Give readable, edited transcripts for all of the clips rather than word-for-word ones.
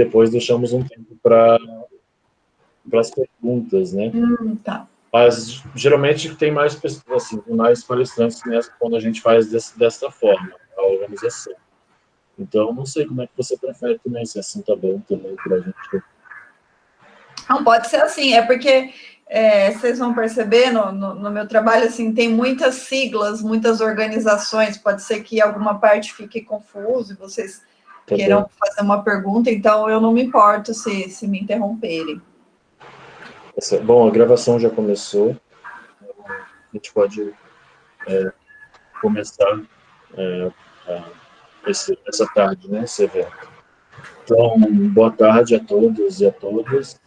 depois deixamos um tempo para as perguntas, né? Tá. Mas, geralmente, tem mais, assim, mais palestrantes mesmo quando a gente faz dessa forma, a organização. Então, não sei como é que você prefere também, se assim tá bom também para a gente. Não, pode ser assim, é porque vocês vão perceber no meu trabalho, assim, tem muitas siglas, muitas organizações, pode ser que alguma parte fique confuso e vocês queiram fazer uma pergunta, então eu não me importo se me interromperem. Bom, a gravação já começou, a gente pode começar essa tarde, né, esse evento. Então, boa tarde a todos e a todas.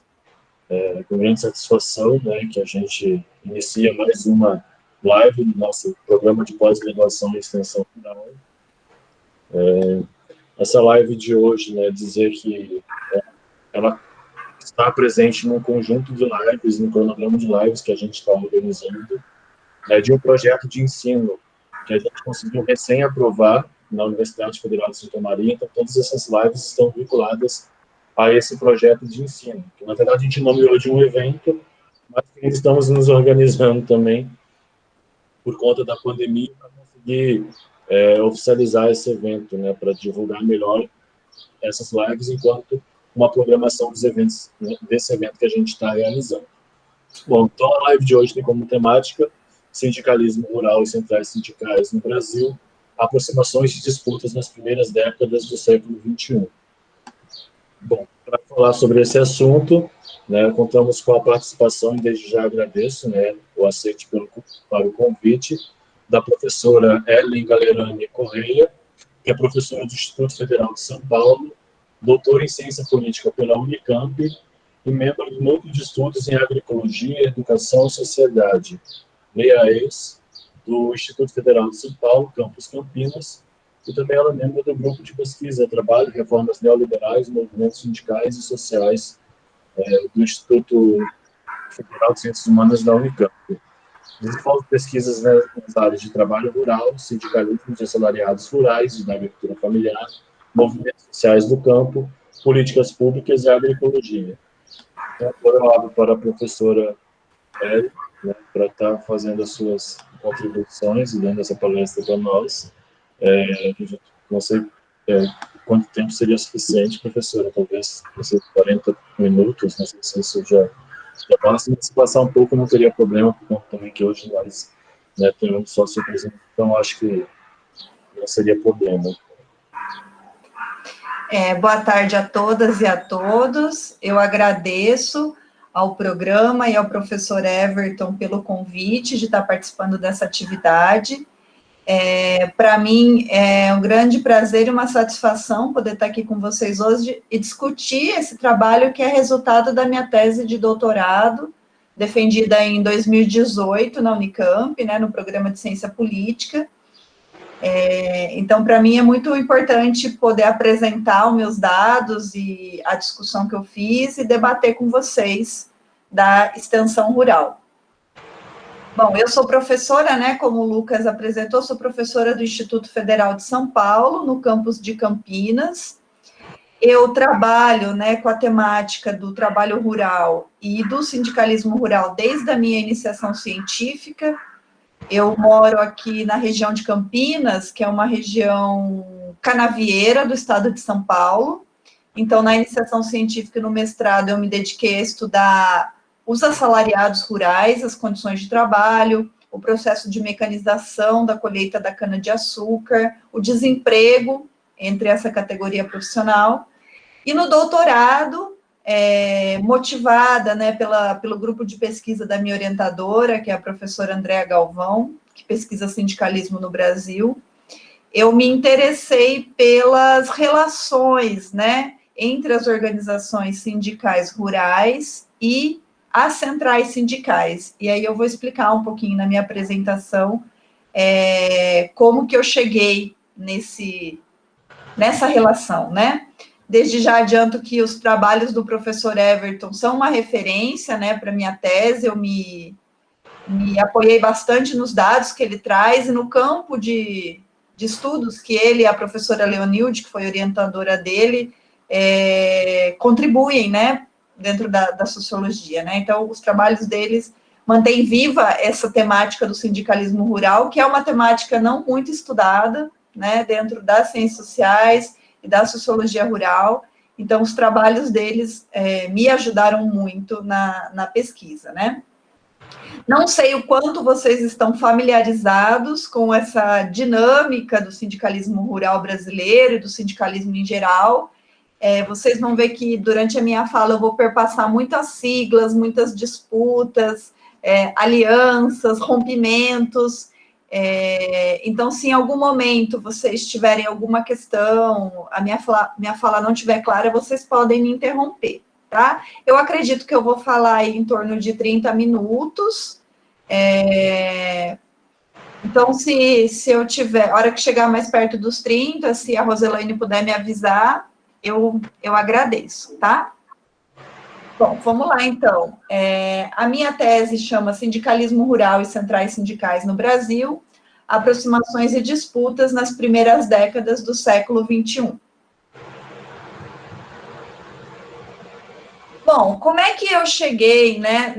Com grande satisfação, né, que a gente inicia mais uma live do nosso programa de pós-graduação e extensão rural. Essa live de hoje, né, dizer que ela está presente num conjunto de lives, no cronograma de lives que a gente está organizando, de um projeto de ensino que a gente conseguiu recém-aprovar na Universidade Federal de Santa Maria. Então, todas essas lives estão vinculadas a esse projeto de ensino, que, na verdade, a gente nomeou de um evento, mas que estamos nos organizando também por conta da pandemia para conseguir oficializar esse evento, né, para divulgar melhor essas lives enquanto uma programação dos eventos, né, desse evento que a gente está realizando. Bom, então a live de hoje tem como temática sindicalismo rural e centrais sindicais no Brasil, aproximações e disputas nas primeiras décadas do século XXI. Bom, para falar sobre esse assunto, né, contamos com a participação, e desde já agradeço, né, o aceite para o convite, da professora Ellen Galerani Correia, que é professora do Instituto Federal de São Paulo, doutora em Ciência Política pela Unicamp e membro do Núcleo de Estudos em Agroecologia, Educação e Sociedade, NEAES, do Instituto Federal de São Paulo, Campus Campinas, e também ela é membro do Grupo de Pesquisa, Trabalho, Reformas Neoliberais, Movimentos Sindicais e Sociais do Instituto Federal de Ciências Humanas da Unicamp. Desenvolve pesquisas nas áreas de trabalho rural, sindicalismo de assalariados rurais e da agricultura familiar, movimentos sociais do campo, políticas públicas e agroecologia. Então, agora eu abro para a professora Ellen, né, para estar fazendo as suas contribuições e dando essa palestra para nós. Não sei quanto tempo seria suficiente, professora, talvez 40 minutos, não sei se isso já basta, mas se passar um pouco não teria problema, porque também que hoje nós, né, temos só sua presença, então acho que não seria problema. Boa tarde a todas e a todos. Eu agradeço ao programa e ao professor Everton pelo convite de estar participando dessa atividade. Para mim é um grande prazer e uma satisfação poder estar aqui com vocês hoje e discutir esse trabalho que é resultado da minha tese de doutorado, defendida em 2018 na Unicamp, né, no programa de Ciência Política. Então, para mim, é muito importante poder apresentar os meus dados e a discussão que eu fiz e debater com vocês da extensão rural. Bom, eu sou professora, né, como o Lucas apresentou, sou professora do Instituto Federal de São Paulo, no campus de Campinas. Eu trabalho, né, com a temática do trabalho rural e do sindicalismo rural desde a minha iniciação científica. Eu moro aqui na região de Campinas, que é uma região canavieira do estado de São Paulo. Então, na iniciação científica e no mestrado, eu me dediquei a estudar os assalariados rurais, as condições de trabalho, o processo de mecanização da colheita da cana-de-açúcar, o desemprego entre essa categoria profissional. E no doutorado, motivada, né, pelo grupo de pesquisa da minha orientadora, que é a professora Andréa Galvão, que pesquisa sindicalismo no Brasil, eu me interessei pelas relações, né, entre as organizações sindicais rurais e as centrais sindicais. E aí eu vou explicar um pouquinho na minha apresentação como que eu cheguei nessa relação, né? Desde já adianto que os trabalhos do professor Everton são uma referência, né, para minha tese. Eu me apoiei bastante nos dados que ele traz e no campo de estudos que ele e a professora Leonilde, que foi orientadora dele, contribuem, né, dentro da sociologia, né? Então, os trabalhos deles mantêm viva essa temática do sindicalismo rural, que é uma temática não muito estudada, né, dentro das ciências sociais e da sociologia rural. Então, os trabalhos deles me ajudaram muito na pesquisa, né? Não sei o quanto vocês estão familiarizados com essa dinâmica do sindicalismo rural brasileiro e do sindicalismo em geral. Vocês vão ver que durante a minha fala eu vou perpassar muitas siglas, muitas disputas, alianças, rompimentos. Então, se em algum momento vocês tiverem alguma questão, a minha fala não estiver clara, vocês podem me interromper, tá? Eu acredito que eu vou falar aí em torno de 30 minutos. Então, se eu tiver, a hora que chegar mais perto dos 30, se a Roselaine puder me avisar, eu agradeço, tá? Bom, vamos lá, então. A minha tese chama Sindicalismo Rural e Centrais Sindicais no Brasil, aproximações e disputas nas primeiras décadas do século XXI. Bom, como é que eu cheguei, né,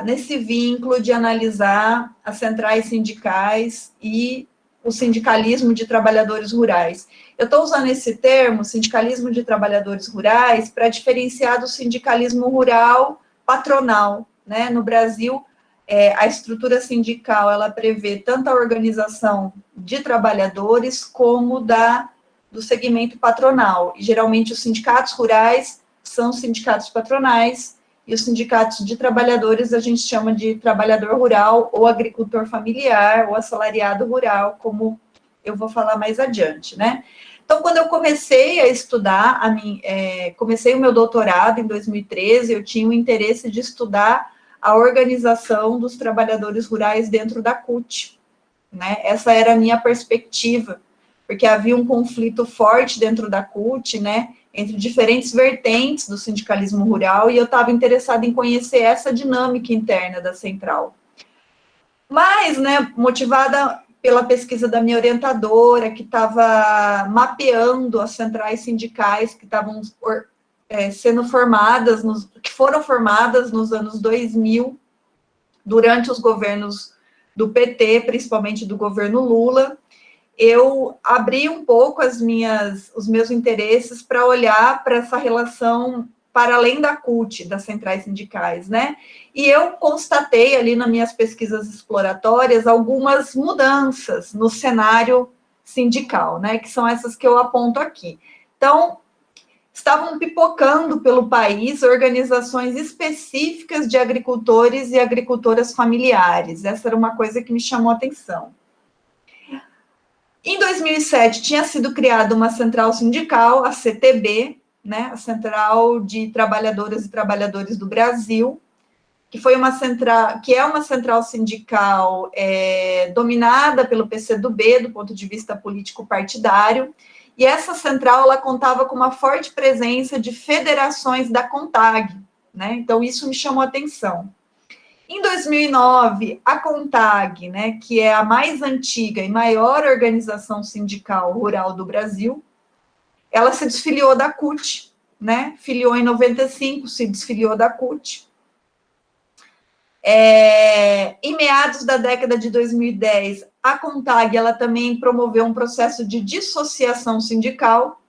nesse vínculo de analisar as centrais sindicais e o sindicalismo de trabalhadores rurais? Eu estou usando esse termo, sindicalismo de trabalhadores rurais, para diferenciar do sindicalismo rural patronal, né? No Brasil, a estrutura sindical, ela prevê tanto a organização de trabalhadores como do segmento patronal. E, geralmente, os sindicatos rurais são sindicatos patronais, e os sindicatos de trabalhadores a gente chama de trabalhador rural, ou agricultor familiar, ou assalariado rural, como eu vou falar mais adiante, né? Então, quando eu comecei a estudar, comecei o meu doutorado em 2013, eu tinha o interesse de estudar a organização dos trabalhadores rurais dentro da CUT, né? Essa era a minha perspectiva, porque havia um conflito forte dentro da CUT, né, entre diferentes vertentes do sindicalismo rural, e eu estava interessada em conhecer essa dinâmica interna da central. Mas, né, motivada pela pesquisa da minha orientadora, que estava mapeando as centrais sindicais que estavam sendo formadas, que foram formadas nos anos 2000, durante os governos do PT, principalmente do governo Lula, eu abri um pouco os meus interesses para olhar para essa relação para além da CUT, das centrais sindicais, né? E eu constatei ali nas minhas pesquisas exploratórias algumas mudanças no cenário sindical, né? Que são essas que eu aponto aqui. Então, estavam pipocando pelo país organizações específicas de agricultores e agricultoras familiares. Essa era uma coisa que me chamou a atenção. Em 2007, tinha sido criada uma central sindical, a CTB, né, a Central de Trabalhadoras e Trabalhadores do Brasil, que é uma central sindical dominada pelo PCdoB, do ponto de vista político-partidário, e essa central ela contava com uma forte presença de federações da CONTAG, né, então isso me chamou a atenção. Em 2009, a CONTAG, né, que é a mais antiga e maior organização sindical rural do Brasil, ela se desfiliou da CUT, né? Filiou em 95, se desfiliou da CUT. Em meados da década de 2010, a CONTAG ela também promoveu um processo de dissociação sindical.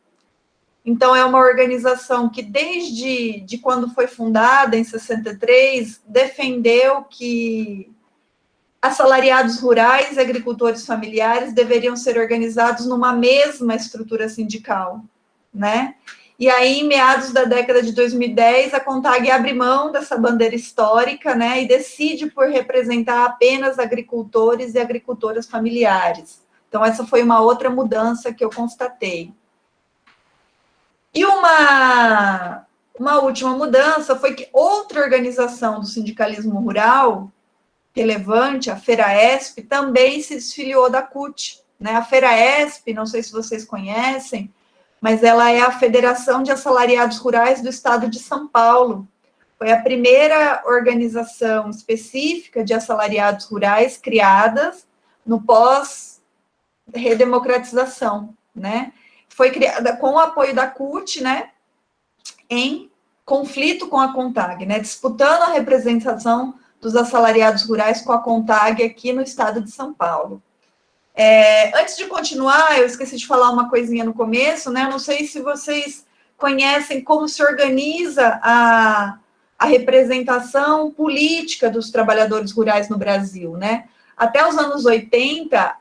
Então, é uma organização que, desde quando foi fundada, em 63, defendeu que assalariados rurais e agricultores familiares deveriam ser organizados numa mesma estrutura sindical, né? E aí, em meados da década de 2010, a CONTAG abre mão dessa bandeira histórica, né, e decide por representar apenas agricultores e agricultoras familiares. Então, essa foi uma outra mudança que eu constatei. E uma última mudança foi que outra organização do sindicalismo rural relevante, a FERAESP, também se desfiliou da CUT, né? A FERAESP, não sei se vocês conhecem, mas ela é a Federação de Assalariados Rurais do Estado de São Paulo. Foi a primeira organização específica de assalariados rurais criadas no pós-redemocratização, né? foi criada com o apoio da CUT, né, em conflito com a CONTAG, né, disputando a representação dos assalariados rurais com a CONTAG aqui no estado de São Paulo. Antes de continuar, eu esqueci de falar uma coisinha no começo, né, eu não sei se vocês conhecem como se organiza a representação política dos trabalhadores rurais no Brasil, né? Até os anos 80,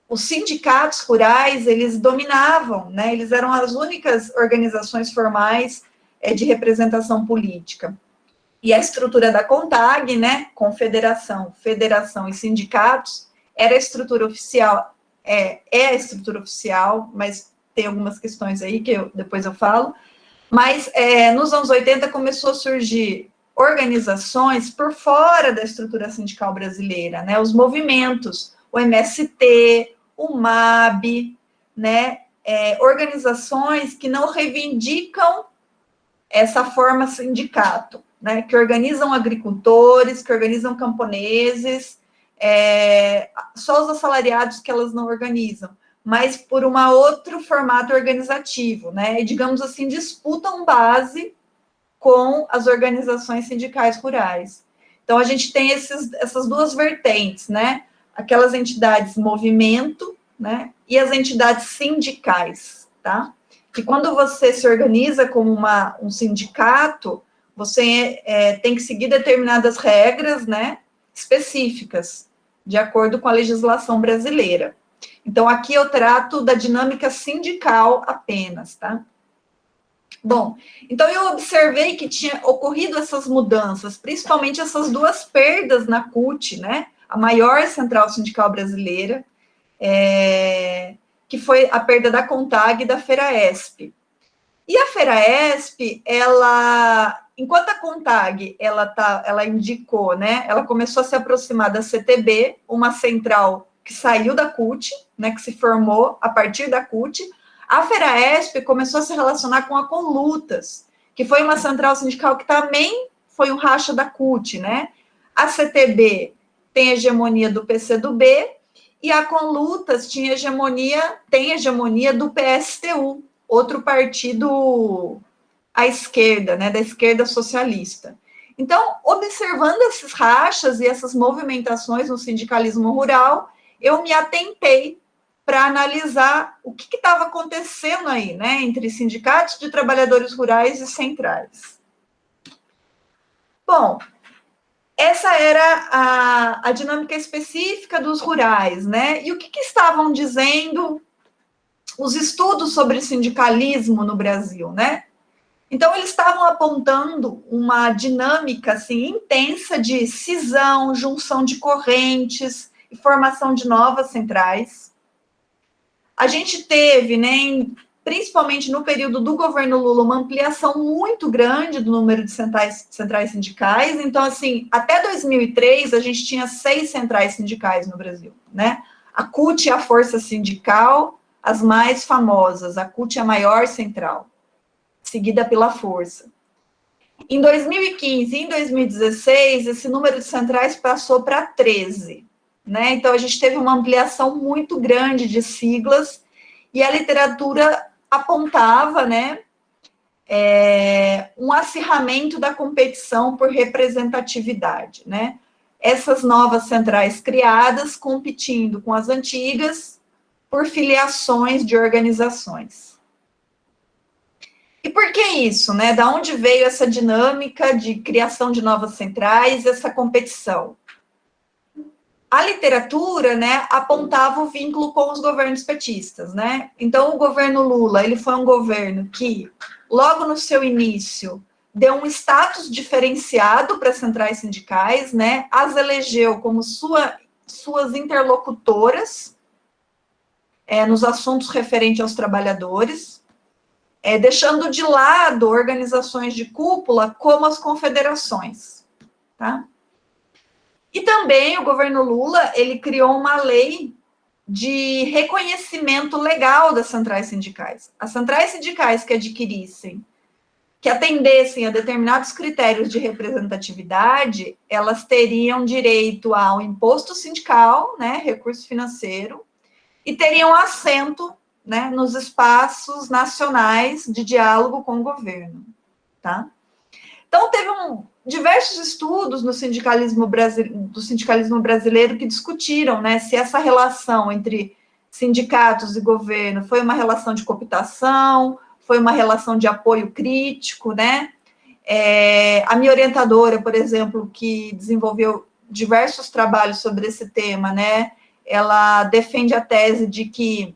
os sindicatos rurais, eles dominavam, né? Eles eram as únicas organizações formais de representação política. E a estrutura da CONTAG, né? Confederação, federação e sindicatos, era a estrutura oficial, é a estrutura oficial, mas tem algumas questões aí que depois eu falo. Mas nos anos 80 começou a surgir organizações por fora da estrutura sindical brasileira, né? Os movimentos, o MST, o MAB, né? Organizações que não reivindicam essa forma sindicato, né? Que organizam agricultores, que organizam camponeses, só os assalariados que elas não organizam, mas por um outro formato organizativo, né? E, digamos assim, disputam base com as organizações sindicais rurais. Então, a gente tem essas duas vertentes, né? Aquelas entidades movimento, né? E as entidades sindicais, tá? Que quando você se organiza como um sindicato, você tem que seguir determinadas regras, né? Específicas, de acordo com a legislação brasileira. Então, aqui eu trato da dinâmica sindical apenas, tá? Bom, então eu observei que tinha ocorrido essas mudanças, principalmente essas duas perdas na CUT, né? A maior central sindical brasileira, que foi a perda da CONTAG e da FERAESP. E a FERAESP, enquanto a CONTAG, ela indicou, né? Ela começou a se aproximar da CTB, uma central que saiu da CUT, né, que se formou a partir da CUT, a FERAESP começou a se relacionar com a Conlutas, que foi uma central sindical que também foi um racha da CUT, né? A CTB tem hegemonia do PCdoB e a Conlutas tem hegemonia do PSTU, outro partido à esquerda, né, da esquerda socialista. Então, observando esses rachas e essas movimentações no sindicalismo rural, eu me atentei para analisar o que estava acontecendo aí, né, entre sindicatos de trabalhadores rurais e centrais. Bom, essa era a dinâmica específica dos rurais, né, e o que estavam dizendo os estudos sobre sindicalismo no Brasil, né? Então, eles estavam apontando uma dinâmica, assim, intensa de cisão, junção de correntes e formação de novas centrais. A gente teve, né, principalmente no período do governo Lula, uma ampliação muito grande do número de centrais sindicais. Então, assim, até 2003, a gente tinha 6 centrais sindicais no Brasil, né? A CUT é a força sindical, as mais famosas. A CUT é a maior central, seguida pela Força. Em 2015 e em 2016, esse número de centrais passou para 13, né? Então, a gente teve uma ampliação muito grande de siglas e a literatura apontava, né, um acirramento da competição por representatividade, né? Essas novas centrais criadas competindo com as antigas por filiações de organizações. E por que isso, né? Da onde veio essa dinâmica de criação de novas centrais, essa competição? A literatura, né, apontava o vínculo com os governos petistas, né? Então, o governo Lula, ele foi um governo que, logo no seu início, deu um status diferenciado para as centrais sindicais, né? As elegeu como suas interlocutoras nos assuntos referentes aos trabalhadores, deixando de lado organizações de cúpula como as confederações, tá? E também o governo Lula, ele criou uma lei de reconhecimento legal das centrais sindicais. As centrais sindicais que atendessem a determinados critérios de representatividade, elas teriam direito ao imposto sindical, né, recurso financeiro, e teriam assento, né, nos espaços nacionais de diálogo com o governo, tá? Então, teve diversos estudos no do sindicalismo brasileiro que discutiram, né, se essa relação entre sindicatos e governo foi uma relação de cooptação, foi uma relação de apoio crítico, né? A minha orientadora, por exemplo, que desenvolveu diversos trabalhos sobre esse tema, né? Ela defende a tese de que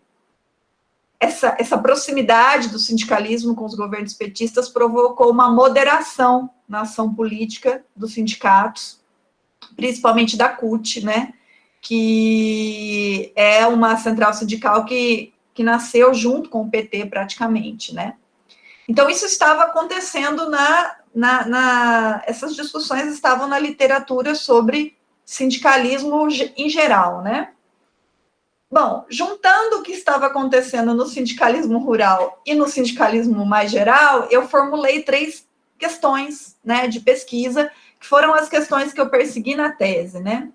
essa proximidade do sindicalismo com os governos petistas provocou uma moderação na ação política dos sindicatos, principalmente da CUT, né? Que é uma central sindical que nasceu junto com o PT, praticamente, né? Então, isso estava acontecendo essas discussões estavam na literatura sobre sindicalismo em geral, né? Bom, juntando o que estava acontecendo no sindicalismo rural e no sindicalismo mais geral, eu formulei 3 questões, né, de pesquisa, que foram as questões que eu persegui na tese, né?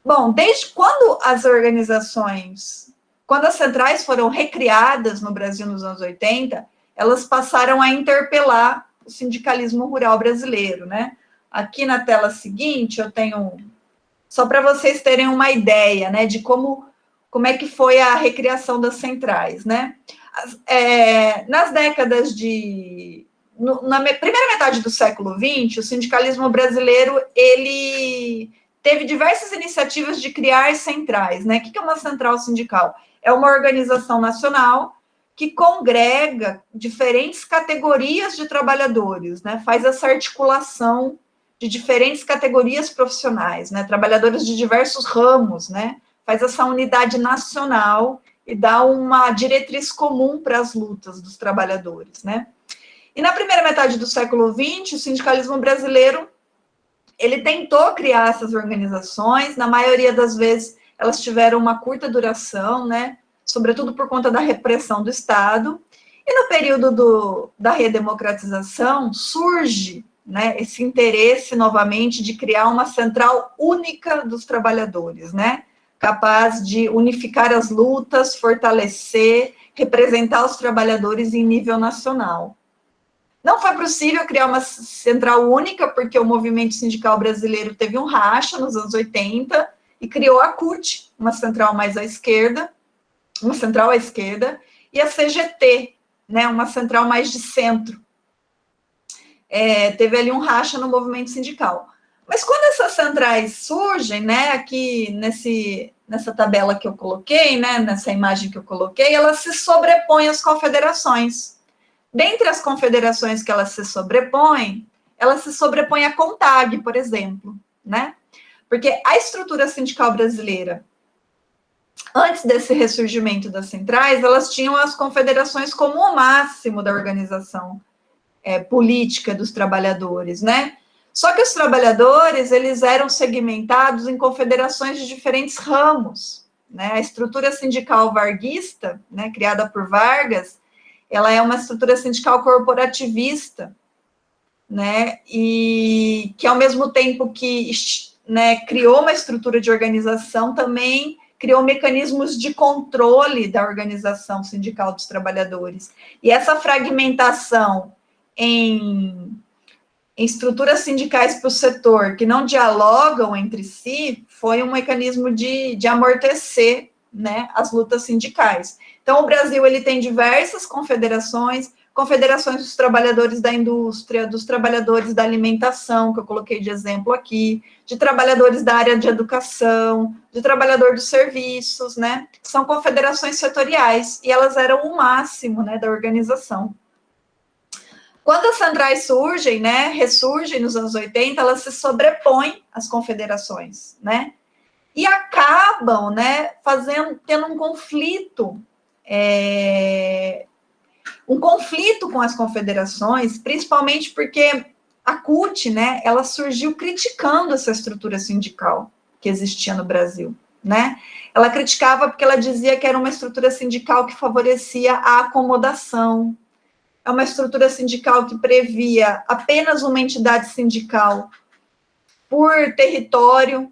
Bom, desde quando quando as centrais foram recriadas no Brasil nos anos 80, elas passaram a interpelar o sindicalismo rural brasileiro, né? Aqui na tela seguinte, eu tenho, só para vocês terem uma ideia, né, de como é que foi a recriação das centrais, né? Nas décadas na primeira metade do século XX, o sindicalismo brasileiro, ele teve diversas iniciativas de criar centrais, né? O que é uma central sindical? É uma organização nacional que congrega diferentes categorias de trabalhadores, né? Faz essa articulação de diferentes categorias profissionais, né? Trabalhadores de diversos ramos, né? Faz essa unidade nacional e dá uma diretriz comum para as lutas dos trabalhadores, né? E na primeira metade do século XX, o sindicalismo brasileiro, ele tentou criar essas organizações, na maioria das vezes elas tiveram uma curta duração, né? Sobretudo por conta da repressão do Estado. E no período da redemocratização, surge, né, esse interesse novamente de criar uma central única dos trabalhadores, né? Capaz de unificar as lutas, fortalecer, representar os trabalhadores em nível nacional. Não foi possível criar uma central única, porque o movimento sindical brasileiro teve um racha nos anos 80 e criou a CUT, uma central mais à esquerda, e a CGT, né, uma central mais de centro. Teve ali um racha no movimento sindical. Mas quando essas centrais surgem, né, aqui nessa tabela que eu coloquei, né, nessa imagem que eu coloquei, elas se sobrepõem às confederações. Dentre as confederações que elas se sobrepõem à CONTAG, por exemplo, né? Porque a estrutura sindical brasileira, antes desse ressurgimento das centrais, elas tinham as confederações como o máximo da organização política dos trabalhadores, né? Só que os trabalhadores, eles eram segmentados em confederações de diferentes ramos, né? A estrutura sindical varguista, né, criada por Vargas, ela é uma estrutura sindical corporativista, né, e que ao mesmo tempo que, né, criou uma estrutura de organização, também criou mecanismos de controle da organização sindical dos trabalhadores. E essa fragmentação em estruturas sindicais para o setor que não dialogam entre si foi um mecanismo de amortecer, né, as lutas sindicais. Então, o Brasil, ele tem diversas confederações dos trabalhadores da indústria, dos trabalhadores da alimentação, que eu coloquei de exemplo aqui, de trabalhadores da área de educação, de trabalhador dos serviços, né? São confederações setoriais, e elas eram o máximo, né, da organização. Quando as centrais surgem, né, ressurgem nos anos 80, elas se sobrepõem às confederações, né? E acabam, né, tendo um conflito com as confederações, principalmente porque a CUT, né, ela surgiu criticando essa estrutura sindical que existia no Brasil, né? Ela criticava porque ela dizia que era uma estrutura sindical que favorecia a acomodação, é uma estrutura sindical que previa apenas uma entidade sindical por território,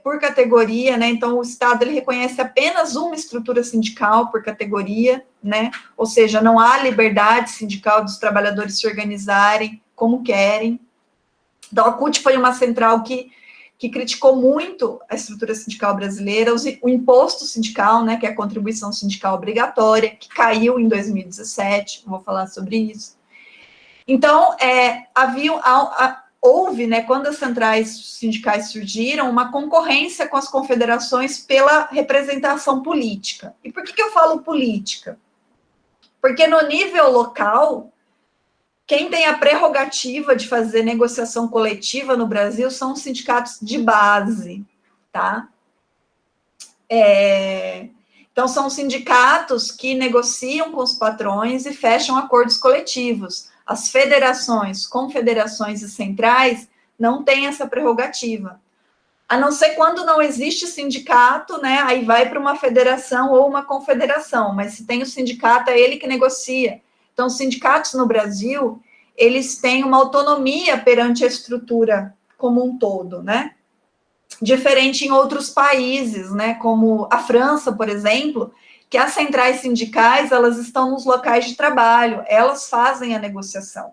por categoria, né? Então, o Estado ele reconhece apenas uma estrutura sindical por categoria, né? Ou seja, não há liberdade sindical dos trabalhadores se organizarem como querem. Então, a CUT foi uma central que criticou muito a estrutura sindical brasileira, o imposto sindical, né, que é a contribuição sindical obrigatória, que caiu em 2017, vou falar sobre isso. Então, houve, né, quando as centrais sindicais surgiram, uma concorrência com as confederações pela representação política. E por que eu falo política? Porque no nível local, quem tem a prerrogativa de fazer negociação coletiva no Brasil são os sindicatos de base, tá? Então, são sindicatos que negociam com os patrões e fecham acordos coletivos. As federações, confederações e centrais não têm essa prerrogativa. A não ser quando não existe sindicato, né? Aí vai para uma federação ou uma confederação, mas se tem o sindicato, é ele que negocia. Então, os sindicatos no Brasil, eles têm uma autonomia perante a estrutura como um todo, né? Diferente em outros países, né? Como a França, por exemplo, que as centrais sindicais, elas estão nos locais de trabalho, elas fazem a negociação.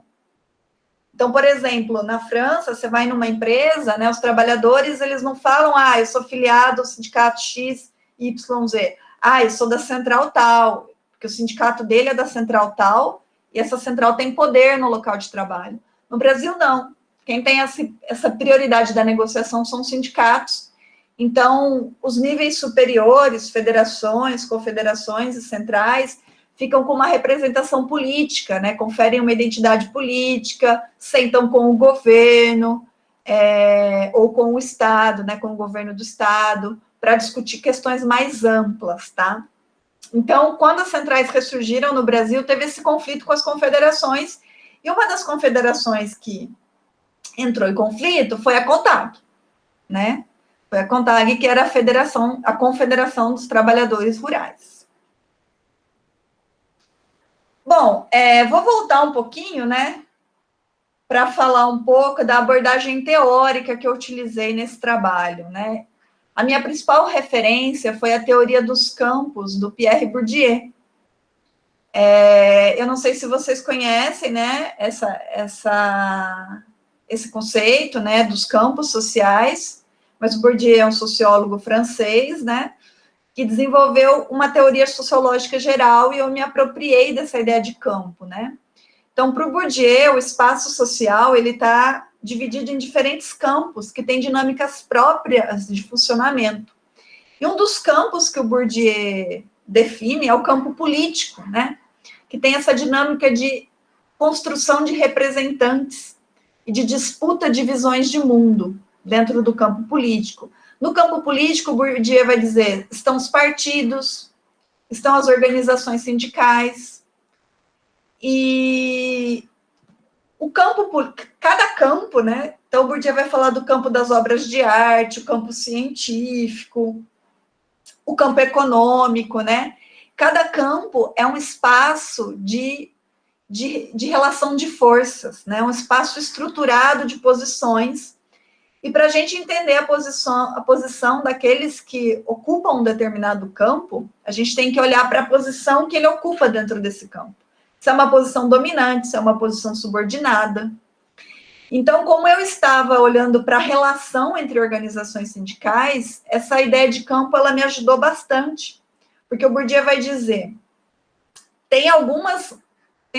Então, por exemplo, na França, você vai numa empresa, né, os trabalhadores, eles não falam, eu sou filiado ao sindicato X, Y, Z. Eu sou da central tal, porque o sindicato dele é da central tal, e essa central tem poder no local de trabalho. No Brasil, não. Quem tem essa prioridade da negociação são os sindicatos. Então, os níveis superiores, federações, confederações e centrais, ficam com uma representação política, né? Conferem uma identidade política, sentam com o governo, ou com o Estado, né? Com o governo do Estado, para discutir questões mais amplas, tá? Então, quando as centrais ressurgiram no Brasil, teve esse conflito com as confederações, e uma das confederações que entrou em conflito foi a CONTAG, né? Foi a CONTAG, que era a Confederação dos Trabalhadores Rurais. Bom, vou voltar um pouquinho, né, para falar um pouco da abordagem teórica que eu utilizei nesse trabalho, né? A minha principal referência foi a teoria dos campos, do Pierre Bourdieu. Eu não sei se vocês conhecem, né, esse conceito, né, dos campos sociais, mas o Bourdieu é um sociólogo francês, né, que desenvolveu uma teoria sociológica geral, e eu me apropriei dessa ideia de campo, né. Então, para o Bourdieu, o espaço social, ele está dividido em diferentes campos, que têm dinâmicas próprias de funcionamento. E um dos campos que o Bourdieu define é o campo político, né, que tem essa dinâmica de construção de representantes e de disputa de visões de mundo dentro do campo político. No campo político, o Bourdieu vai dizer, estão os partidos, estão as organizações sindicais, e cada campo, né? Então, o Bourdieu vai falar do campo das obras de arte, o campo científico, o campo econômico, né? Cada campo é um espaço de relação de forças, né? Um espaço estruturado de posições. E para a gente entender a posição daqueles que ocupam um determinado campo, a gente tem que olhar para a posição que ele ocupa dentro desse campo. Se é uma posição dominante, se é uma posição subordinada. Então, como eu estava olhando para a relação entre organizações sindicais, essa ideia de campo, ela me ajudou bastante. Porque o Bourdieu vai dizer, tem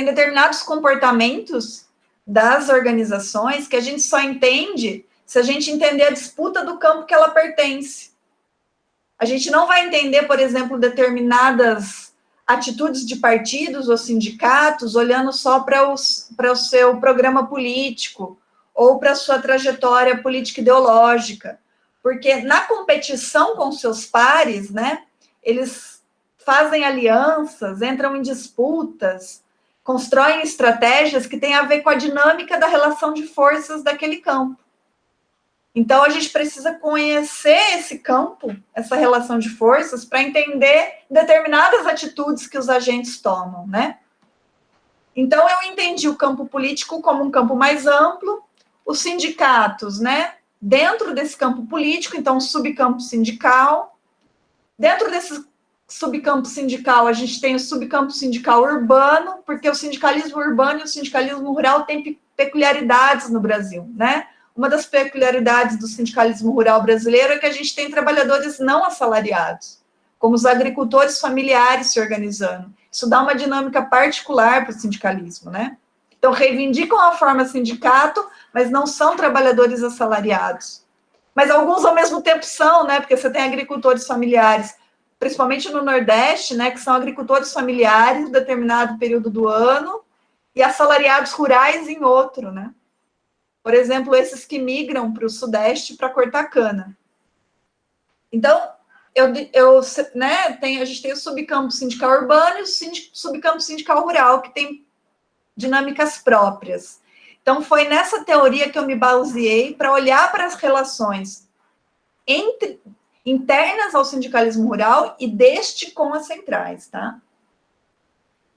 determinados comportamentos das organizações que a gente só entende se a gente entender a disputa do campo que ela pertence. A gente não vai entender, por exemplo, determinadas atitudes de partidos ou sindicatos olhando só para o seu programa político ou para a sua trajetória política ideológica, porque na competição com seus pares, né, eles fazem alianças, entram em disputas, constroem estratégias que têm a ver com a dinâmica da relação de forças daquele campo. Então, a gente precisa conhecer esse campo, essa relação de forças, para entender determinadas atitudes que os agentes tomam, né? Então, eu entendi o campo político como um campo mais amplo, os sindicatos, né, dentro desse campo político, então, subcampo sindical. Dentro desse subcampo sindical, a gente tem o subcampo sindical urbano, porque o sindicalismo urbano e o sindicalismo rural têm peculiaridades no Brasil, né? Uma das peculiaridades do sindicalismo rural brasileiro é que a gente tem trabalhadores não assalariados, como os agricultores familiares se organizando. Isso dá uma dinâmica particular para o sindicalismo, né? Então, reivindicam a forma sindicato, mas não são trabalhadores assalariados. Mas alguns, ao mesmo tempo, são, né? Porque você tem agricultores familiares, principalmente no Nordeste, né? Que são agricultores familiares em determinado período do ano e assalariados rurais em outro, né? Por exemplo, esses que migram para o Sudeste para cortar cana. Então, a gente tem o subcampo sindical urbano e o subcampo sindical rural, que tem dinâmicas próprias. Então, foi nessa teoria que eu me baseei para olhar para as relações internas ao sindicalismo rural e deste com as centrais, tá?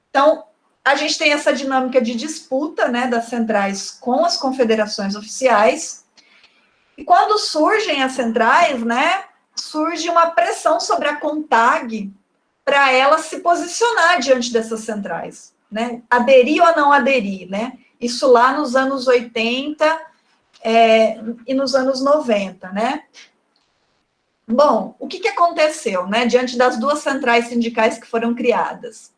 Então, a gente tem essa dinâmica de disputa, né, das centrais com as confederações oficiais, e quando surgem as centrais, né, surge uma pressão sobre a CONTAG para ela se posicionar diante dessas centrais, né, aderir ou não aderir, né, isso lá nos anos 80 e nos anos 90, né. Bom, o que aconteceu, né, diante das duas centrais sindicais que foram criadas?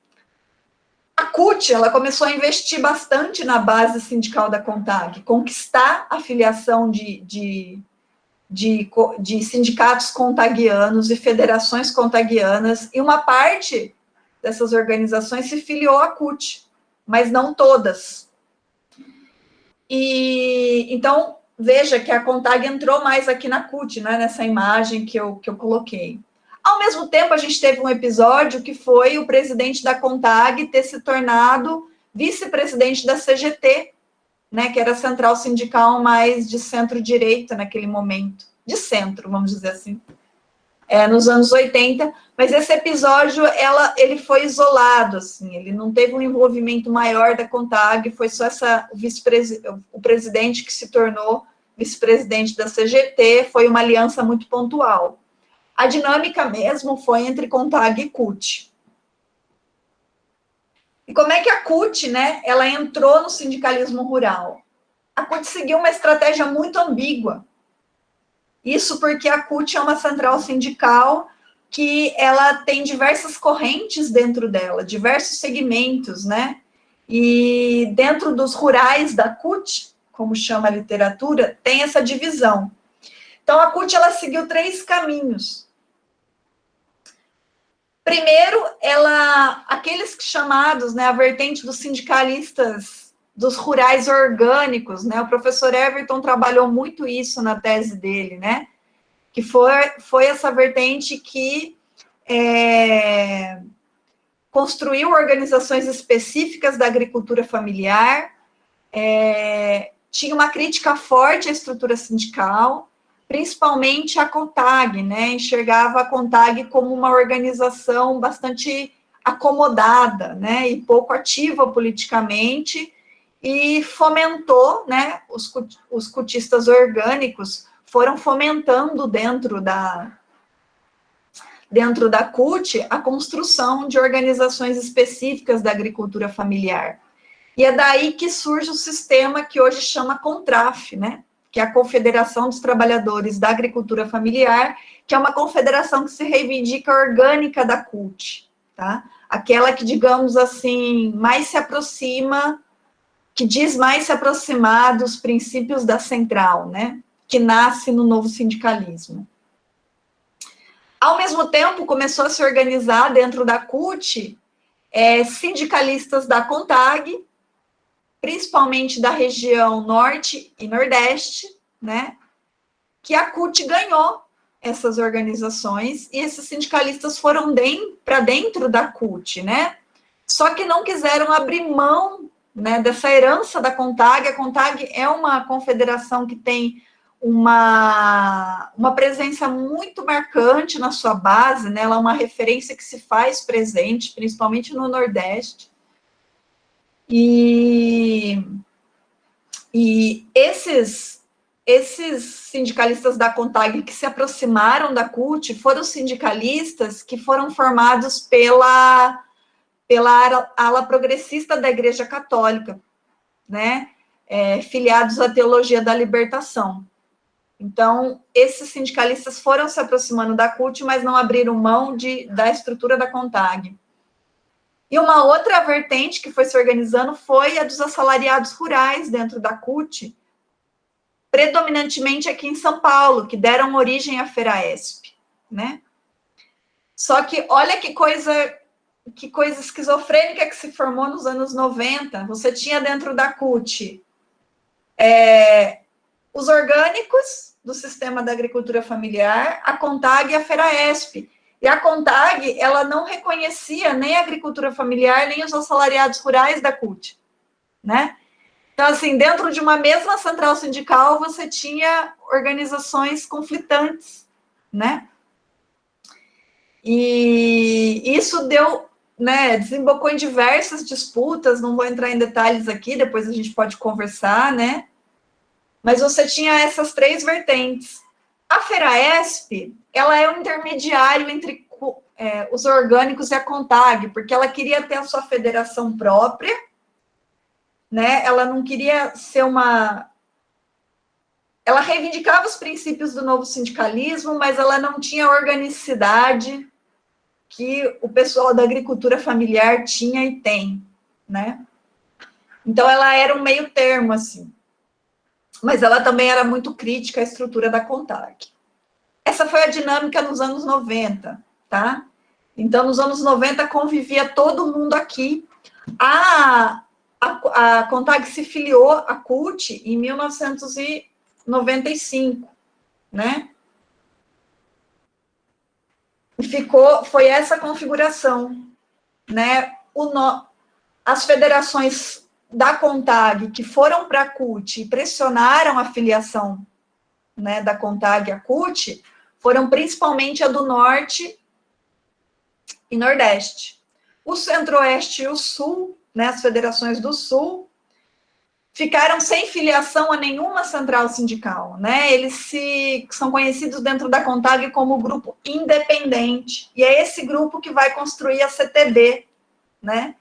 A CUT, ela começou a investir bastante na base sindical da CONTAG, conquistar a filiação de sindicatos contagianos e federações contagianas, e uma parte dessas organizações se filiou à CUT, mas não todas. E então, veja que a CONTAG entrou mais aqui na CUT, né, nessa imagem que eu coloquei. Ao mesmo tempo, a gente teve um episódio que foi o presidente da CONTAG ter se tornado vice-presidente da CGT, né, que era a central sindical mais de centro-direita naquele momento, de centro, vamos dizer assim, nos anos 80, mas esse episódio, ele foi isolado, assim, ele não teve um envolvimento maior da CONTAG, foi só o presidente que se tornou vice-presidente da CGT, foi uma aliança muito pontual. A dinâmica mesmo foi entre CONTAG e CUT. E como é que a CUT, né, ela entrou no sindicalismo rural? A CUT seguiu uma estratégia muito ambígua. Isso porque a CUT é uma central sindical que ela tem diversas correntes dentro dela, diversos segmentos, né? E dentro dos rurais da CUT, como chama a literatura, tem essa divisão. Então, a CUT, ela seguiu 3 caminhos. Primeiro, aqueles chamados, né, a vertente dos sindicalistas, dos rurais orgânicos, né, o professor Everton trabalhou muito isso na tese dele, né, que foi essa vertente que construiu organizações específicas da agricultura familiar, tinha uma crítica forte à estrutura sindical, principalmente a CONTAG, né, enxergava a CONTAG como uma organização bastante acomodada, né, e pouco ativa politicamente, e fomentou, né, os cutistas orgânicos foram fomentando dentro da CUT a construção de organizações específicas da agricultura familiar. E é daí que surge o sistema que hoje chama CONTRAF, né, que é a Confederação dos Trabalhadores da Agricultura Familiar, que é uma confederação que se reivindica orgânica da CUT, tá? Aquela que, digamos assim, mais se aproxima, que diz mais se aproximar dos princípios da central, né? Que nasce no novo sindicalismo. Ao mesmo tempo, começou a se organizar dentro da CUT sindicalistas da CONTAG, principalmente da região norte e nordeste, né, que a CUT ganhou essas organizações, e esses sindicalistas foram para dentro da CUT, né, só que não quiseram abrir mão, né, dessa herança da CONTAG. A CONTAG é uma confederação que tem uma presença muito marcante na sua base, né, ela é uma referência que se faz presente, principalmente no Nordeste, e esses esses sindicalistas da CONTAG que se aproximaram da CUT foram sindicalistas que foram formados pela ala progressista da Igreja Católica, né? Filiados à Teologia da Libertação. Então, esses sindicalistas foram se aproximando da CUT, mas não abriram mão da estrutura da CONTAG. E uma outra vertente que foi se organizando foi a dos assalariados rurais dentro da CUT, predominantemente aqui em São Paulo, que deram origem à FERAESP, né? Só que olha que coisa esquizofrênica que se formou nos anos 90. Você tinha dentro da CUT os orgânicos do sistema da agricultura familiar, a CONTAG e a FERAESP. E a CONTAG, ela não reconhecia nem a agricultura familiar, nem os assalariados rurais da CUT, né? Então, assim, dentro de uma mesma central sindical, você tinha organizações conflitantes, né? E isso desembocou em diversas disputas, não vou entrar em detalhes aqui, depois a gente pode conversar, né? Mas você tinha essas três vertentes. A FERAESP, ela é um intermediário entre os orgânicos e a CONTAG, porque ela queria ter a sua federação própria, né? Ela não queria ser ela reivindicava os princípios do novo sindicalismo, mas ela não tinha a organicidade que o pessoal da agricultura familiar tinha e tem, né? Então, ela era um meio termo, assim. Mas ela também era muito crítica à estrutura da CONTAG. Essa foi a dinâmica nos anos 90, tá? Então, nos anos 90, convivia todo mundo aqui. A CONTAG se filiou à CUT em 1995, né? Foi essa configuração, né? As federações da CONTAG que foram para a CUT e pressionaram a filiação, né, da CONTAG à CUT, foram principalmente a do Norte e Nordeste. O Centro-Oeste e o Sul, né, as federações do Sul, ficaram sem filiação a nenhuma central sindical, né? Eles são conhecidos dentro da CONTAG como grupo independente, e é esse grupo que vai construir a CTB, né?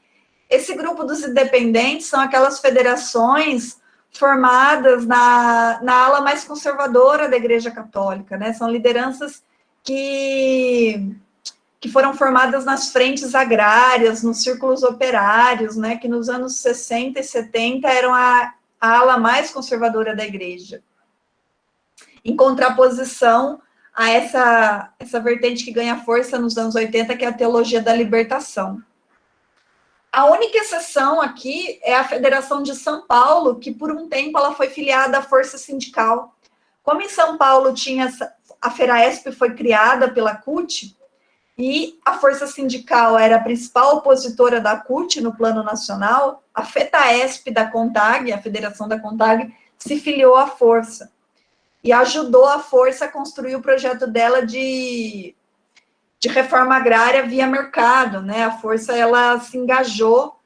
Esse grupo dos independentes são aquelas federações formadas na ala mais conservadora da Igreja Católica, né? São lideranças que foram formadas nas frentes agrárias, nos círculos operários, né? Que nos anos 60 e 70 eram a ala mais conservadora da Igreja. Em contraposição a essa vertente que ganha força nos anos 80, que é a Teologia da Libertação. A única exceção aqui é a Federação de São Paulo, que por um tempo ela foi filiada à Força Sindical. Como em São Paulo a FERAESP foi criada pela CUT, e a Força Sindical era a principal opositora da CUT no plano nacional, a FETAESP da CONTAG, a Federação da CONTAG, se filiou à Força. E ajudou a Força a construir o projeto dela de reforma agrária via mercado, né? A Força, ela se engajou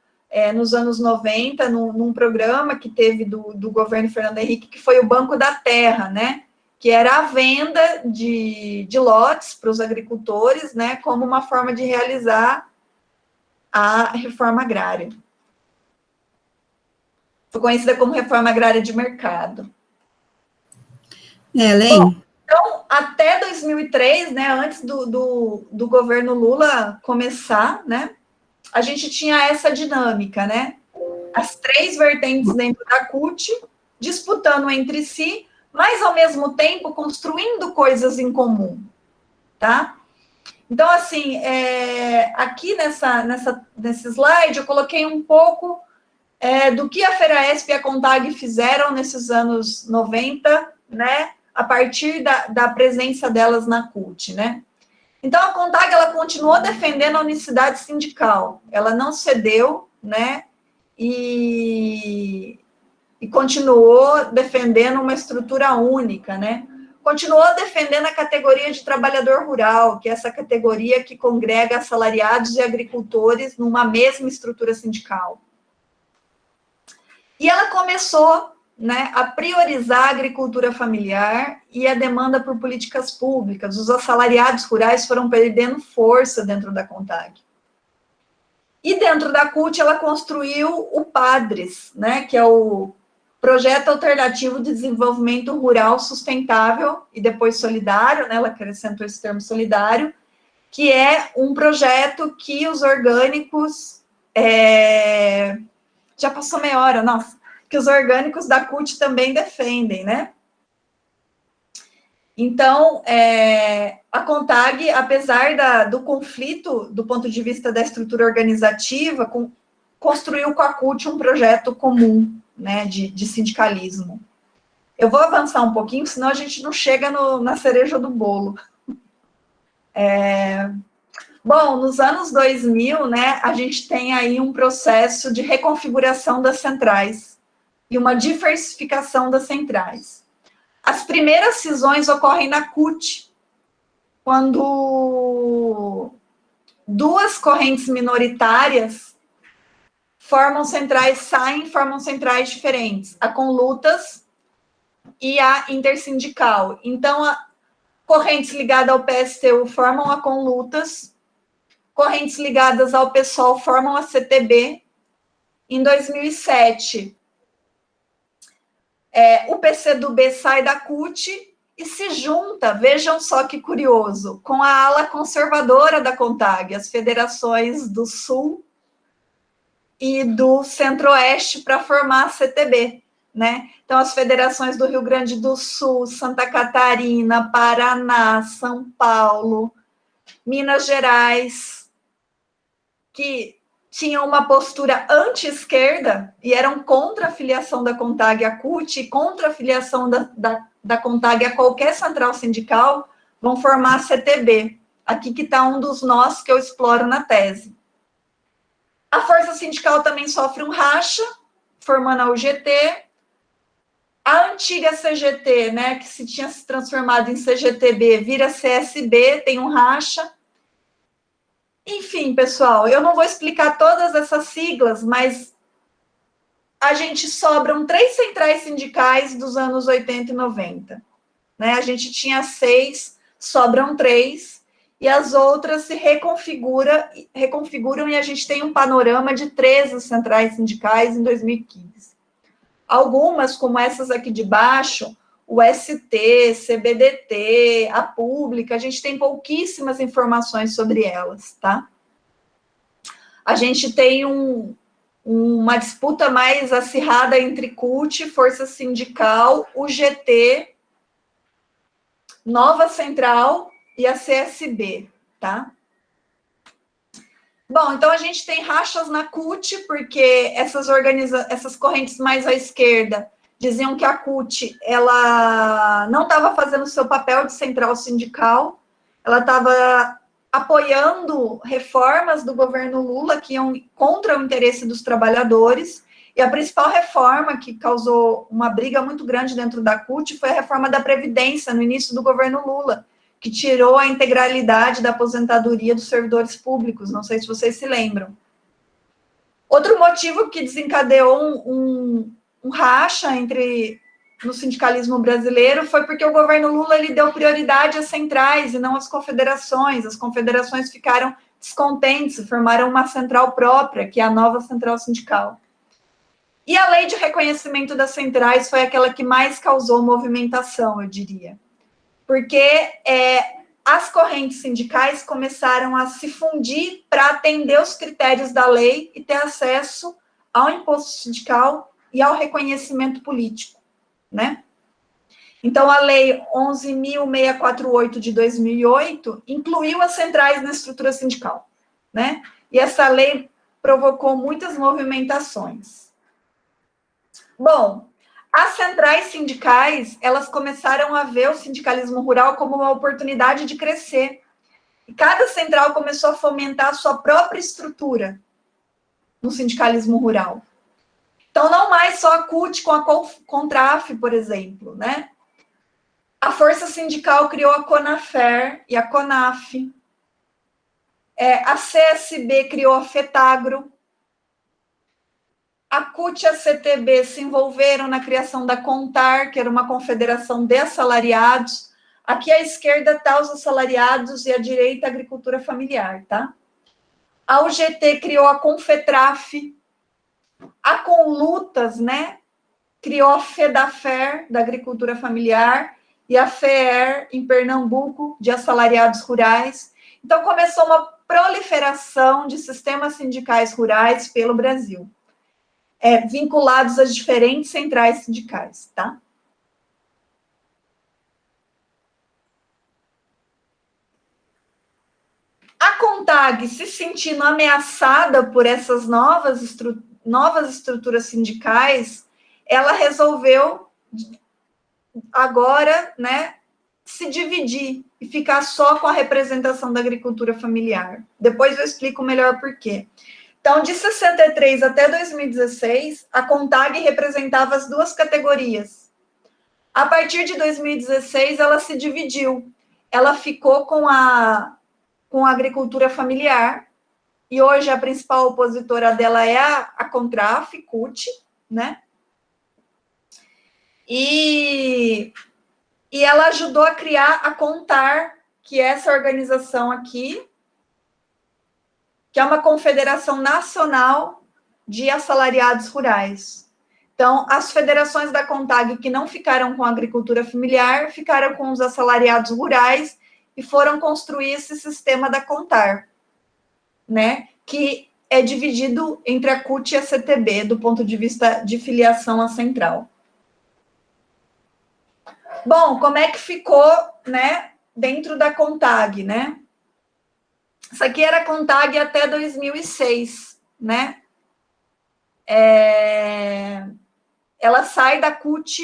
nos anos 90 num programa que teve do governo Fernando Henrique, que foi o Banco da Terra, né? Que era a venda de lotes para os agricultores, né? Como uma forma de realizar a reforma agrária. Foi conhecida como reforma agrária de mercado. Bom, então, até 2003, né, antes do governo Lula começar, né, a gente tinha essa dinâmica, né, as três vertentes dentro da CUT, disputando entre si, mas, ao mesmo tempo, construindo coisas em comum, tá? Então, assim, aqui nesse slide, eu coloquei um pouco do que a FERAESP e a CONTAG fizeram nesses anos 90, né, a partir da presença delas na CUT, né? Então, a CONTAG, ela continuou defendendo a unicidade sindical, ela não cedeu, né, e continuou defendendo uma estrutura única, né? Continuou defendendo a categoria de trabalhador rural, que é essa categoria que congrega assalariados e agricultores numa mesma estrutura sindical. E ela começou né, a priorizar a agricultura familiar e a demanda por políticas públicas. Os assalariados rurais foram perdendo força dentro da CONTAG. E dentro da CUT, ela construiu o PADRES, né, que é o Projeto Alternativo de Desenvolvimento Rural Sustentável e depois solidário, né, ela acrescentou esse termo solidário, que é um projeto que os orgânicos... Já passou meia hora, nossa. Que os orgânicos da CUT também defendem, né? Então, a CONTAG, apesar do conflito do ponto de vista da estrutura organizativa, construiu com a CUT um projeto comum, né, de sindicalismo. Eu vou avançar um pouquinho, senão a gente não chega na cereja do bolo. Bom, nos anos 2000, né, a gente tem aí um processo de reconfiguração das centrais e uma diversificação das centrais. As primeiras cisões ocorrem na CUT, quando duas correntes minoritárias formam centrais diferentes, a Conlutas e a Intersindical. Então, correntes ligadas ao PSTU formam a Conlutas, correntes ligadas ao PSOL formam a CTB. Em 2007, o PCdoB sai da CUT e se junta, vejam só que curioso, com a ala conservadora da CONTAG, as federações do Sul e do Centro-Oeste, para formar a CTB, né? Então, as federações do Rio Grande do Sul, Santa Catarina, Paraná, São Paulo, Minas Gerais, que tinham uma postura anti-esquerda e eram contra a filiação da CONTAG à CUT e contra a filiação da CONTAG a qualquer central sindical, vão formar a CTB. Aqui que está um dos nós que eu exploro na tese. A força sindical também sofre um racha, formando a UGT. A antiga CGT, né, que se tinha se transformado em CGTB, vira CSB, tem um racha. Enfim, pessoal, eu não vou explicar todas essas siglas, mas a gente sobram 3 centrais sindicais dos anos 80 e 90. Né? A gente tinha 6, sobram 3, e as outras se reconfiguram e a gente tem um panorama de 13 centrais sindicais em 2015. Algumas, como essas aqui de baixo, o ST, CBDT, a Pública, a gente tem pouquíssimas informações sobre elas, tá? A gente tem uma disputa mais acirrada entre CUT, Força Sindical, UGT, Nova Central e a CSB, tá? Bom, então a gente tem rachas na CUT, porque essas correntes mais à esquerda diziam que a CUT, ela não estava fazendo o seu papel de central sindical, ela estava apoiando reformas do governo Lula que iam contra o interesse dos trabalhadores, e a principal reforma que causou uma briga muito grande dentro da CUT foi a reforma da Previdência, no início do governo Lula, que tirou a integralidade da aposentadoria dos servidores públicos, não sei se vocês se lembram. Outro motivo que desencadeou um racha no sindicalismo brasileiro foi porque o governo Lula ele deu prioridade às centrais e não às confederações. As confederações ficaram descontentes e formaram uma central própria, que é a nova central sindical. E a lei de reconhecimento das centrais foi aquela que mais causou movimentação, eu diria. Porque as correntes sindicais começaram a se fundir para atender os critérios da lei e ter acesso ao imposto sindical e ao reconhecimento político, né? Então, a lei 11.648 de 2008 incluiu as centrais na estrutura sindical, né? E essa lei provocou muitas movimentações. Bom, as centrais sindicais, elas começaram a ver o sindicalismo rural como uma oportunidade de crescer. E cada central começou a fomentar a sua própria estrutura no sindicalismo rural. Então, não mais só a CUT com a Contraf, por exemplo, né? A Força Sindical criou a Conafer e a Conaf. A CSB criou a FETAGRO. a CUT e a CTB se envolveram na criação da CONTAR, que era uma confederação de assalariados. Aqui à esquerda está os assalariados e à direita a agricultura familiar, tá? A UGT criou a CONFETRAF, a CONLUTAS, né? Criou a FEDAFER, da agricultura familiar, e a FEER, em Pernambuco, de assalariados rurais. Então, começou uma proliferação de sistemas sindicais rurais pelo Brasil, vinculados às diferentes centrais sindicais, tá? A CONTAG, se sentindo ameaçada por essas novas estruturas sindicais, ela resolveu agora, né, se dividir e ficar só com a representação da agricultura familiar. Depois eu explico melhor por quê. Então, de 63 até 2016, a CONTAG representava as duas categorias. A partir de 2016, ela se dividiu. Ela ficou com a agricultura familiar, e hoje a principal opositora dela é a CONTRAF, CUT, né? E ela ajudou a criar a CONTAR, que é essa organização aqui, que é uma confederação nacional de assalariados rurais. Então, as federações da CONTAG que não ficaram com a agricultura familiar, ficaram com os assalariados rurais e foram construir esse sistema da CONTAR, né? Que é dividido entre a CUT e a CTB, do ponto de vista de filiação à central. Bom, como é que ficou, né, dentro da CONTAG, né? Isso aqui era a CONTAG até 2006, né? Ela sai da CUT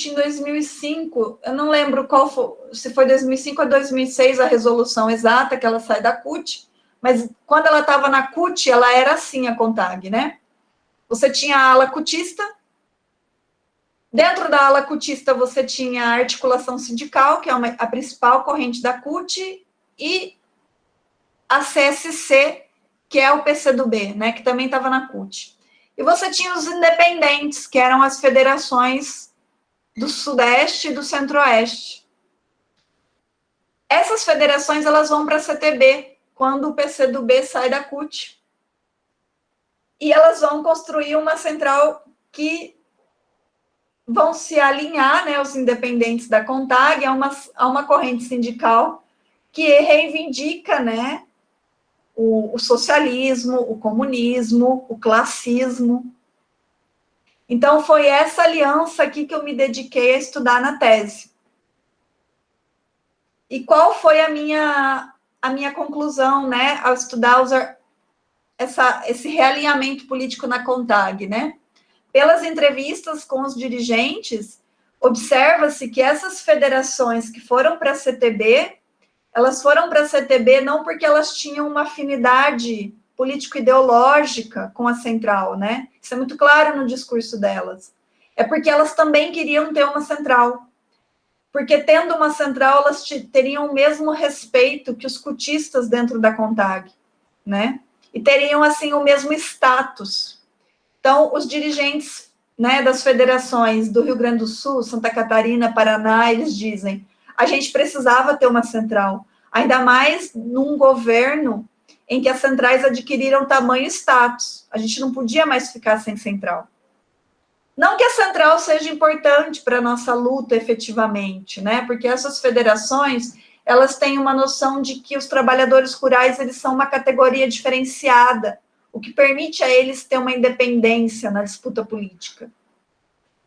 em 2005, eu não lembro qual foi, se foi 2005 ou 2006 a resolução exata que ela sai da CUT, mas quando ela estava na CUT, ela era assim, a CONTAG, né? Você tinha a ala cutista, dentro da ala cutista você tinha a articulação sindical, que é a principal corrente da CUT, e a CSC, que é o PCdoB, né, que também estava na CUT. E você tinha os independentes, que eram as federações do Sudeste e do Centro-Oeste. Essas federações, elas vão para a CTB, quando o PCdoB sai da CUT. E elas vão construir uma central que vão se alinhar, né, os independentes da CONTAG, a uma corrente sindical que reivindica, né, o socialismo, o comunismo, o classismo. Então, foi essa aliança aqui que eu me dediquei a estudar na tese. E qual foi a minha conclusão, né, ao estudar esse realinhamento político na CONTAG, né? Pelas entrevistas com os dirigentes, observa-se que essas federações que foram para a CTB, elas foram para a CTB não porque elas tinham uma afinidade político-ideológica com a central, né? Isso é muito claro no discurso delas. É porque elas também queriam ter uma central. Porque tendo uma central, elas teriam o mesmo respeito que os cutistas dentro da CONTAG, né? E teriam, assim, o mesmo status. Então, os dirigentes, né, das federações do Rio Grande do Sul, Santa Catarina, Paraná, eles dizem, a gente precisava ter uma central, ainda mais num governo em que as centrais adquiriram tamanho e status. A gente não podia mais ficar sem central. Não que a central seja importante para a nossa luta efetivamente, né? Porque essas federações, elas têm uma noção de que os trabalhadores rurais, eles são uma categoria diferenciada, o que permite a eles ter uma independência na disputa política.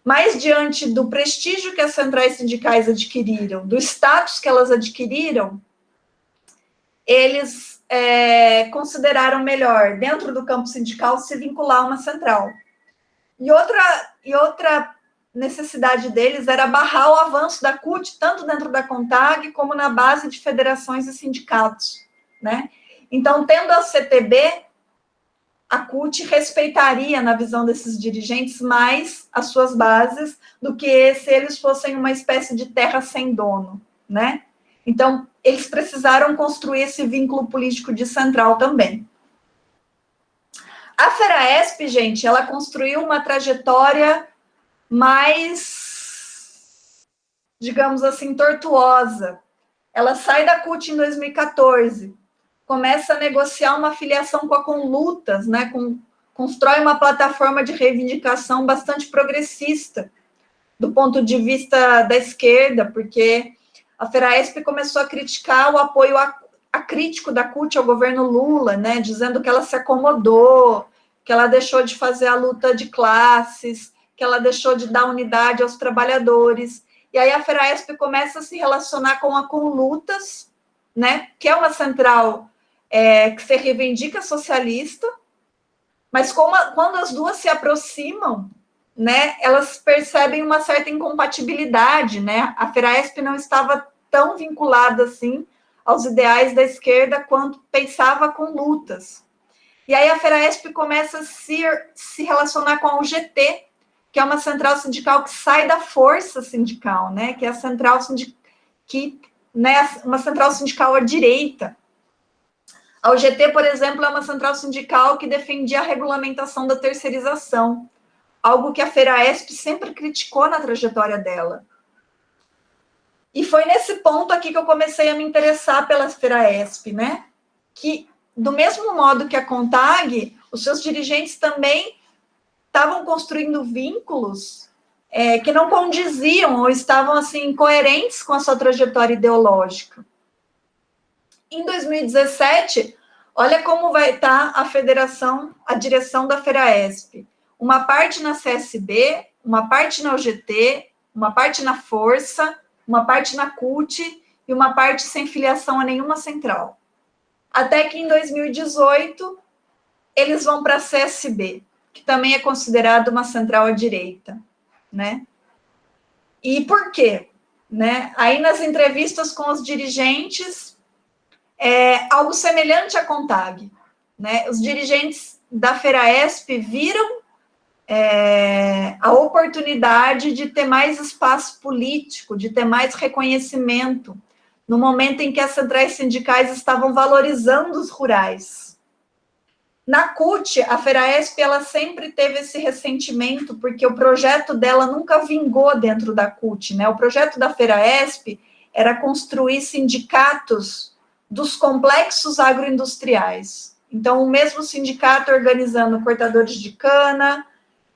Mas, diante do prestígio que as centrais sindicais adquiriram, do status que elas adquiriram, eles consideraram melhor, dentro do campo sindical, se vincular a uma central. E outra necessidade deles era barrar o avanço da CUT, tanto dentro da CONTAG, como na base de federações e sindicatos, né? Então, tendo a CTB, a CUT respeitaria, na visão desses dirigentes, mais as suas bases do que se eles fossem uma espécie de terra sem dono, né? Então, eles precisaram construir esse vínculo político de central também. A FERAESP, gente, ela construiu uma trajetória mais, digamos assim, tortuosa. Ela sai da CUT em 2014, começa a negociar uma filiação com a Conlutas, né? Constrói uma plataforma de reivindicação bastante progressista, do ponto de vista da esquerda, porque a FERAESP começou a criticar o apoio acrítico da CUT ao governo Lula, né? Dizendo que ela se acomodou, que ela deixou de fazer a luta de classes, que ela deixou de dar unidade aos trabalhadores. E aí a FERAESP começa a se relacionar com a Conlutas, né, que é uma central que se reivindica socialista, mas quando as duas se aproximam, né, elas percebem uma certa incompatibilidade, né? A FERAESP não estava tão vinculada assim aos ideais da esquerda quanto pensava com lutas. E aí a FERAESP começa a se relacionar com a UGT, que é uma central sindical que sai da força sindical, né? Que é a central uma central sindical à direita. A UGT, por exemplo, é uma central sindical que defendia a regulamentação da terceirização, algo que a FERAESP sempre criticou na trajetória dela. E foi nesse ponto aqui que eu comecei a me interessar pela FERAESP, né? Que, do mesmo modo que a CONTAG, os seus dirigentes também estavam construindo vínculos que não condiziam ou estavam, assim, incoerentes com a sua trajetória ideológica. Em 2017, olha como vai estar a federação, a direção da FERAESP. Uma parte na CSB, uma parte na UGT, uma parte na Força, uma parte na CUT e uma parte sem filiação a nenhuma central. Até que em 2018, eles vão para a CSB, que também é considerada uma central à direita, né? E por quê? Né? Aí nas entrevistas com os dirigentes, algo semelhante à CONTAG, né? Os dirigentes da FERAESP viram a oportunidade de ter mais espaço político, de ter mais reconhecimento, no momento em que as centrais sindicais estavam valorizando os rurais. Na CUT, a FERAESP, ela sempre teve esse ressentimento, porque o projeto dela nunca vingou dentro da CUT, né? O projeto da FERAESP era construir sindicatos dos complexos agroindustriais. Então, o mesmo sindicato organizando cortadores de cana,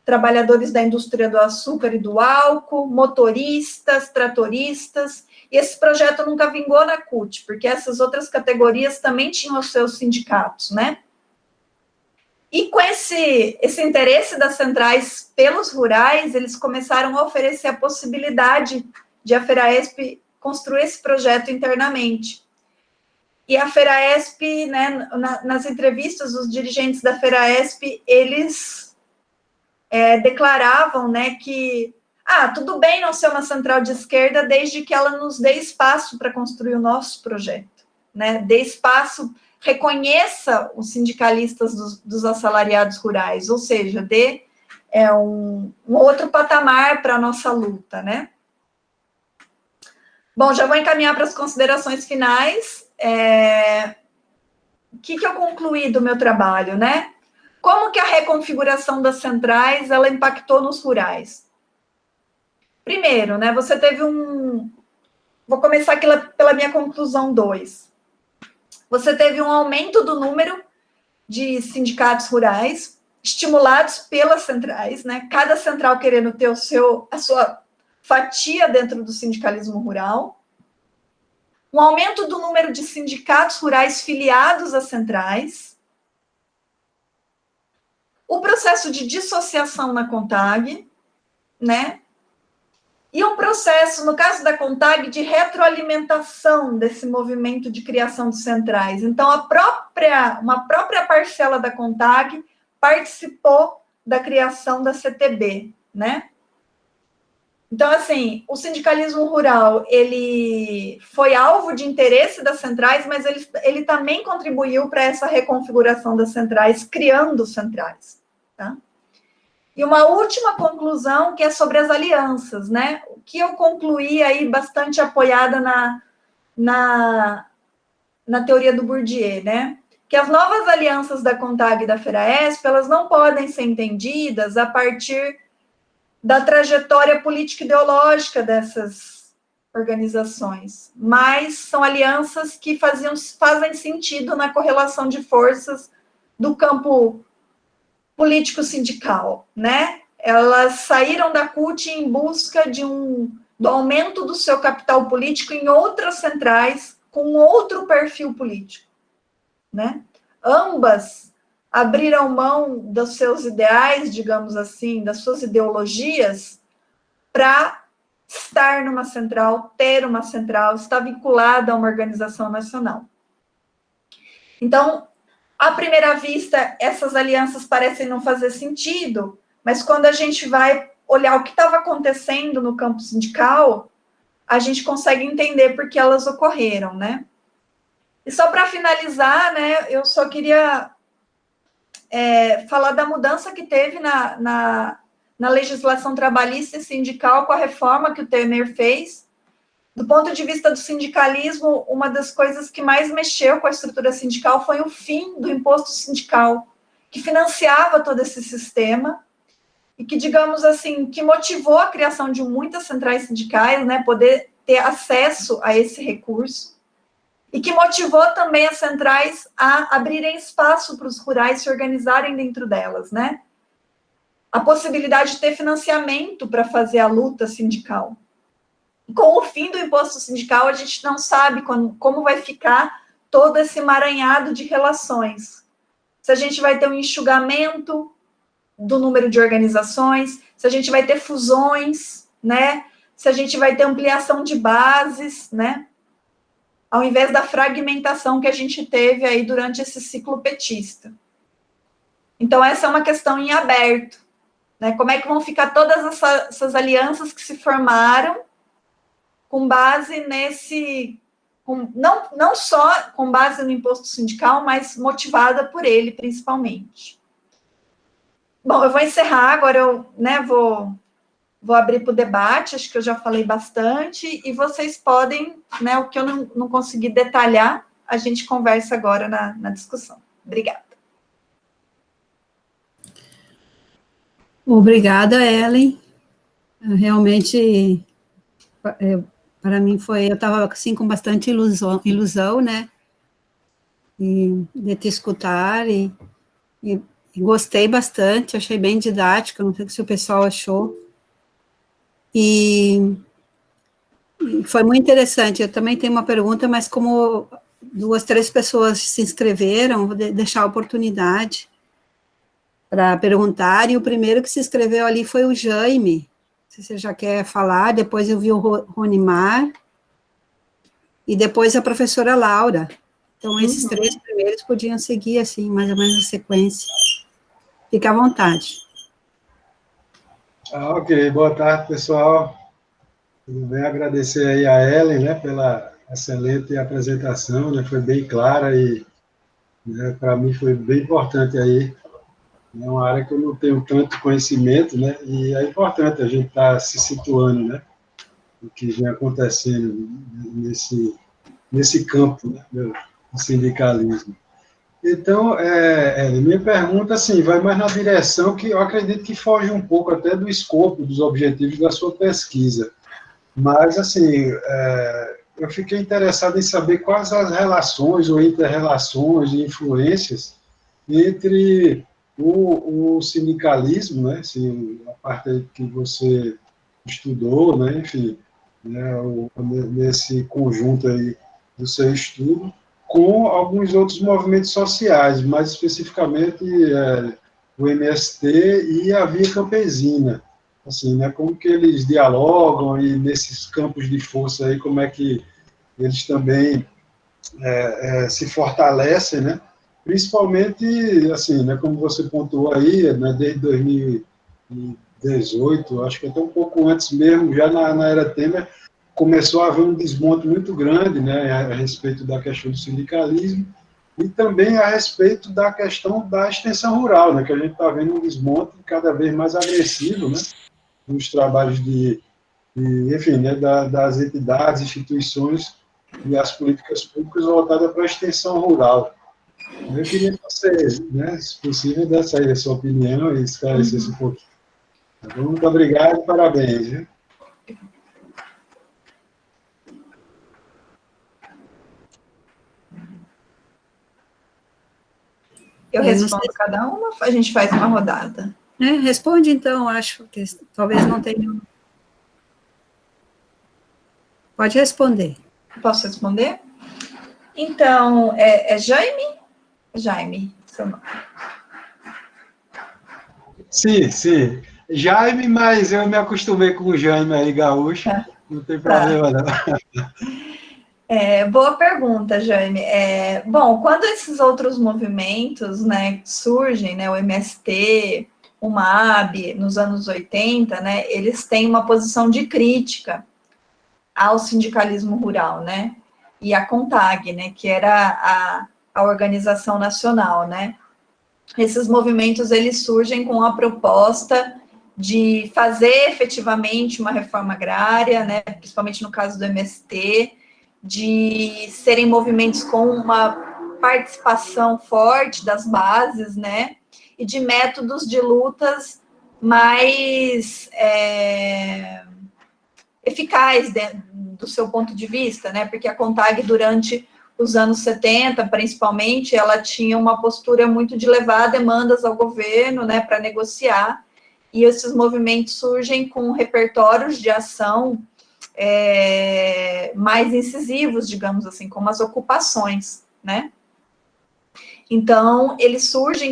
trabalhadores da indústria do açúcar e do álcool, motoristas, tratoristas, e esse projeto nunca vingou na CUT, porque essas outras categorias também tinham os seus sindicatos, né? E com esse interesse das centrais pelos rurais, eles começaram a oferecer a possibilidade de a FERAESP construir esse projeto internamente. E a FERAESP, né, nas entrevistas, os dirigentes da FERAESP, eles declaravam, né, que tudo bem não ser uma central de esquerda desde que ela nos dê espaço para construir o nosso projeto, né, dê espaço, reconheça os sindicalistas dos assalariados rurais, ou seja, dê um outro patamar para a nossa luta, né. Bom, já vou encaminhar para as considerações finais. O que eu concluí do meu trabalho, né? Como que a reconfiguração das centrais, ela impactou nos rurais? Primeiro, né, você teve Vou começar aqui pela minha conclusão 2. Você teve um aumento do número de sindicatos rurais, estimulados pelas centrais, né? Cada central querendo ter a sua fatia dentro do sindicalismo rural. Um aumento do número de sindicatos rurais filiados às centrais. O processo de dissociação na CONTAG, né? E um processo, no caso da CONTAG, de retroalimentação desse movimento de criação de centrais. Então, uma própria parcela da CONTAG participou da criação da CTB, né? Então, assim, o sindicalismo rural, ele foi alvo de interesse das centrais, mas ele também contribuiu para essa reconfiguração das centrais, criando centrais, tá? E uma última conclusão, que é sobre as alianças, né? O que eu concluí aí, bastante apoiada na teoria do Bourdieu, né? que as novas alianças da CONTAG e da FERAESP, elas não podem ser entendidas a partir da trajetória político-ideológica dessas organizações, mas são alianças que fazem sentido na correlação de forças do campo político-sindical, né? Elas saíram da CUT em busca do aumento do seu capital político em outras centrais com outro perfil político, né? Ambas abriram mão dos seus ideais, digamos assim, das suas ideologias, para estar numa central, ter uma central, estar vinculada a uma organização nacional. Então, à primeira vista, essas alianças parecem não fazer sentido, mas quando a gente vai olhar o que estava acontecendo no campo sindical, a gente consegue entender por que elas ocorreram, né? E só para finalizar, né, eu só queria falar da mudança que teve na legislação trabalhista e sindical com a reforma que o Temer fez. Do ponto de vista do sindicalismo, uma das coisas que mais mexeu com a estrutura sindical foi o fim do imposto sindical, que financiava todo esse sistema e que, digamos assim, que motivou a criação de muitas centrais sindicais, né, poder ter acesso a esse recurso, e que motivou também as centrais a abrirem espaço para os rurais se organizarem dentro delas, né? A possibilidade de ter financiamento para fazer a luta sindical. Com o fim do imposto sindical, a gente não sabe como vai ficar todo esse emaranhado de relações. Se a gente vai ter um enxugamento do número de organizações, se a gente vai ter fusões, né? Se a gente vai ter ampliação de bases, né? Ao invés da fragmentação que a gente teve aí durante esse ciclo petista. Então, essa é uma questão em aberto, né? Como é que vão ficar todas essas alianças que se formaram com base não só com base no imposto sindical, mas motivada por ele, principalmente. Bom, eu vou encerrar, agora eu, né, vou abrir para o debate, acho que eu já falei bastante, e vocês podem, né, o que eu não consegui detalhar, a gente conversa agora na discussão. Obrigada. Obrigada, Ellen. Realmente, para mim eu estava assim com bastante ilusão, né, de te escutar, e gostei bastante, achei bem didático, não sei se o pessoal achou. E foi muito interessante. Eu também tenho uma pergunta, mas como 2, 3 pessoas se inscreveram, vou deixar a oportunidade para perguntar. E o primeiro que se inscreveu ali foi o Jaime. Se você já quer falar, depois eu vi o Ronimar, e depois a professora Laura. Então, esses 3 primeiros podiam seguir, assim, mais ou menos a sequência. Fique à vontade. Ok, boa tarde, pessoal. Tudo bem? Agradecer aí a Ellen, né, pela excelente apresentação, né, foi bem clara e, né, para mim foi bem importante aí. É uma área que eu não tenho tanto conhecimento, né, e é importante a gente estar se situando, né, o que vem acontecendo nesse campo, né, do sindicalismo. Então, minha pergunta, assim, vai mais na direção que eu acredito que foge um pouco até do escopo, dos objetivos da sua pesquisa. Mas, assim, eu fiquei interessado em saber quais as relações ou inter-relações e influências entre o sindicalismo, né, assim, a parte aí que você estudou, né, enfim, né, nesse conjunto aí do seu estudo, com alguns outros movimentos sociais, mais especificamente o MST e a Via Campesina, assim, né, como que eles dialogam e nesses campos de força aí, como é que eles também se fortalecem, né, principalmente, assim, né, como você pontuou aí, né, desde 2018, acho que até um pouco antes mesmo, já na era Temer, começou a haver um desmonte muito grande, né, a respeito da questão do sindicalismo e também a respeito da questão da extensão rural, né, que a gente está vendo um desmonte cada vez mais agressivo, né, nos trabalhos enfim, né, das entidades, instituições e as políticas públicas voltadas para a extensão rural. Eu queria que você, né, se possível, desse aí a sua opinião e esclarecesse um pouquinho. Tá bom? Muito obrigado e parabéns. Viu? Eu respondo cada uma, a gente faz uma rodada. Responde, então, acho que talvez não tenha... Pode responder. Posso responder? Então, é Jaime? Jaime, seu nome. Sim, sim. Jaime, mas eu me acostumei com o Jaime aí, gaúcho. Não tem problema, não. Boa pergunta, Jaime. Bom, quando esses outros movimentos, né, surgem, né, o MST, o MAB, nos anos 80, né, eles têm uma posição de crítica ao sindicalismo rural, né, e a CONTAG, né, que era a organização nacional, né. Esses movimentos, eles surgem com a proposta de fazer efetivamente uma reforma agrária, né, principalmente no caso do MST, de serem movimentos com uma participação forte das bases, né, e de métodos de lutas mais eficazes do seu ponto de vista, né, porque a CONTAG, durante os anos 70, principalmente, ela tinha uma postura muito de levar demandas ao governo, né, para negociar, e esses movimentos surgem com repertórios de ação mais incisivos, digamos assim, como as ocupações, né? Então, eles surgem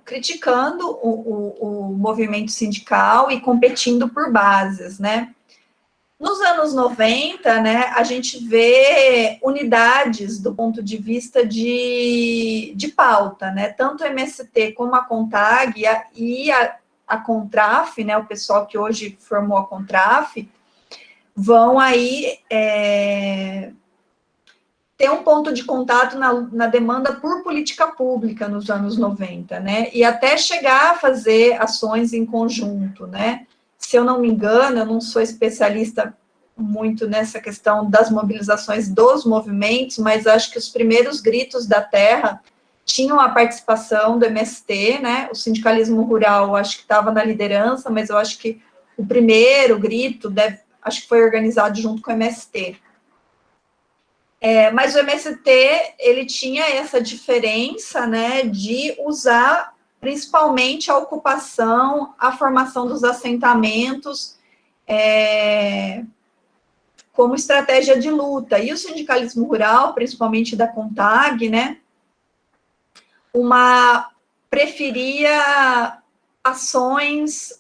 criticando o movimento sindical e competindo por bases, né? Nos anos 90, né, a gente vê unidades do ponto de vista de pauta, né? Tanto o MST como a CONTAG e a CONTRAF, né, o pessoal que hoje formou a CONTRAF, vão aí ter um ponto de contato na demanda por política pública nos anos 90, né, e até chegar a fazer ações em conjunto, né. Se eu não me engano, eu não sou especialista muito nessa questão das mobilizações dos movimentos, mas acho que os primeiros gritos da terra tinham a participação do MST, né, o sindicalismo rural, acho que estava na liderança, mas eu acho que o primeiro grito acho que foi organizado junto com o MST. Mas o MST, ele tinha essa diferença, né, de usar principalmente a ocupação, a formação dos assentamentos, como estratégia de luta. E o sindicalismo rural, principalmente da CONTAG, né, preferia ações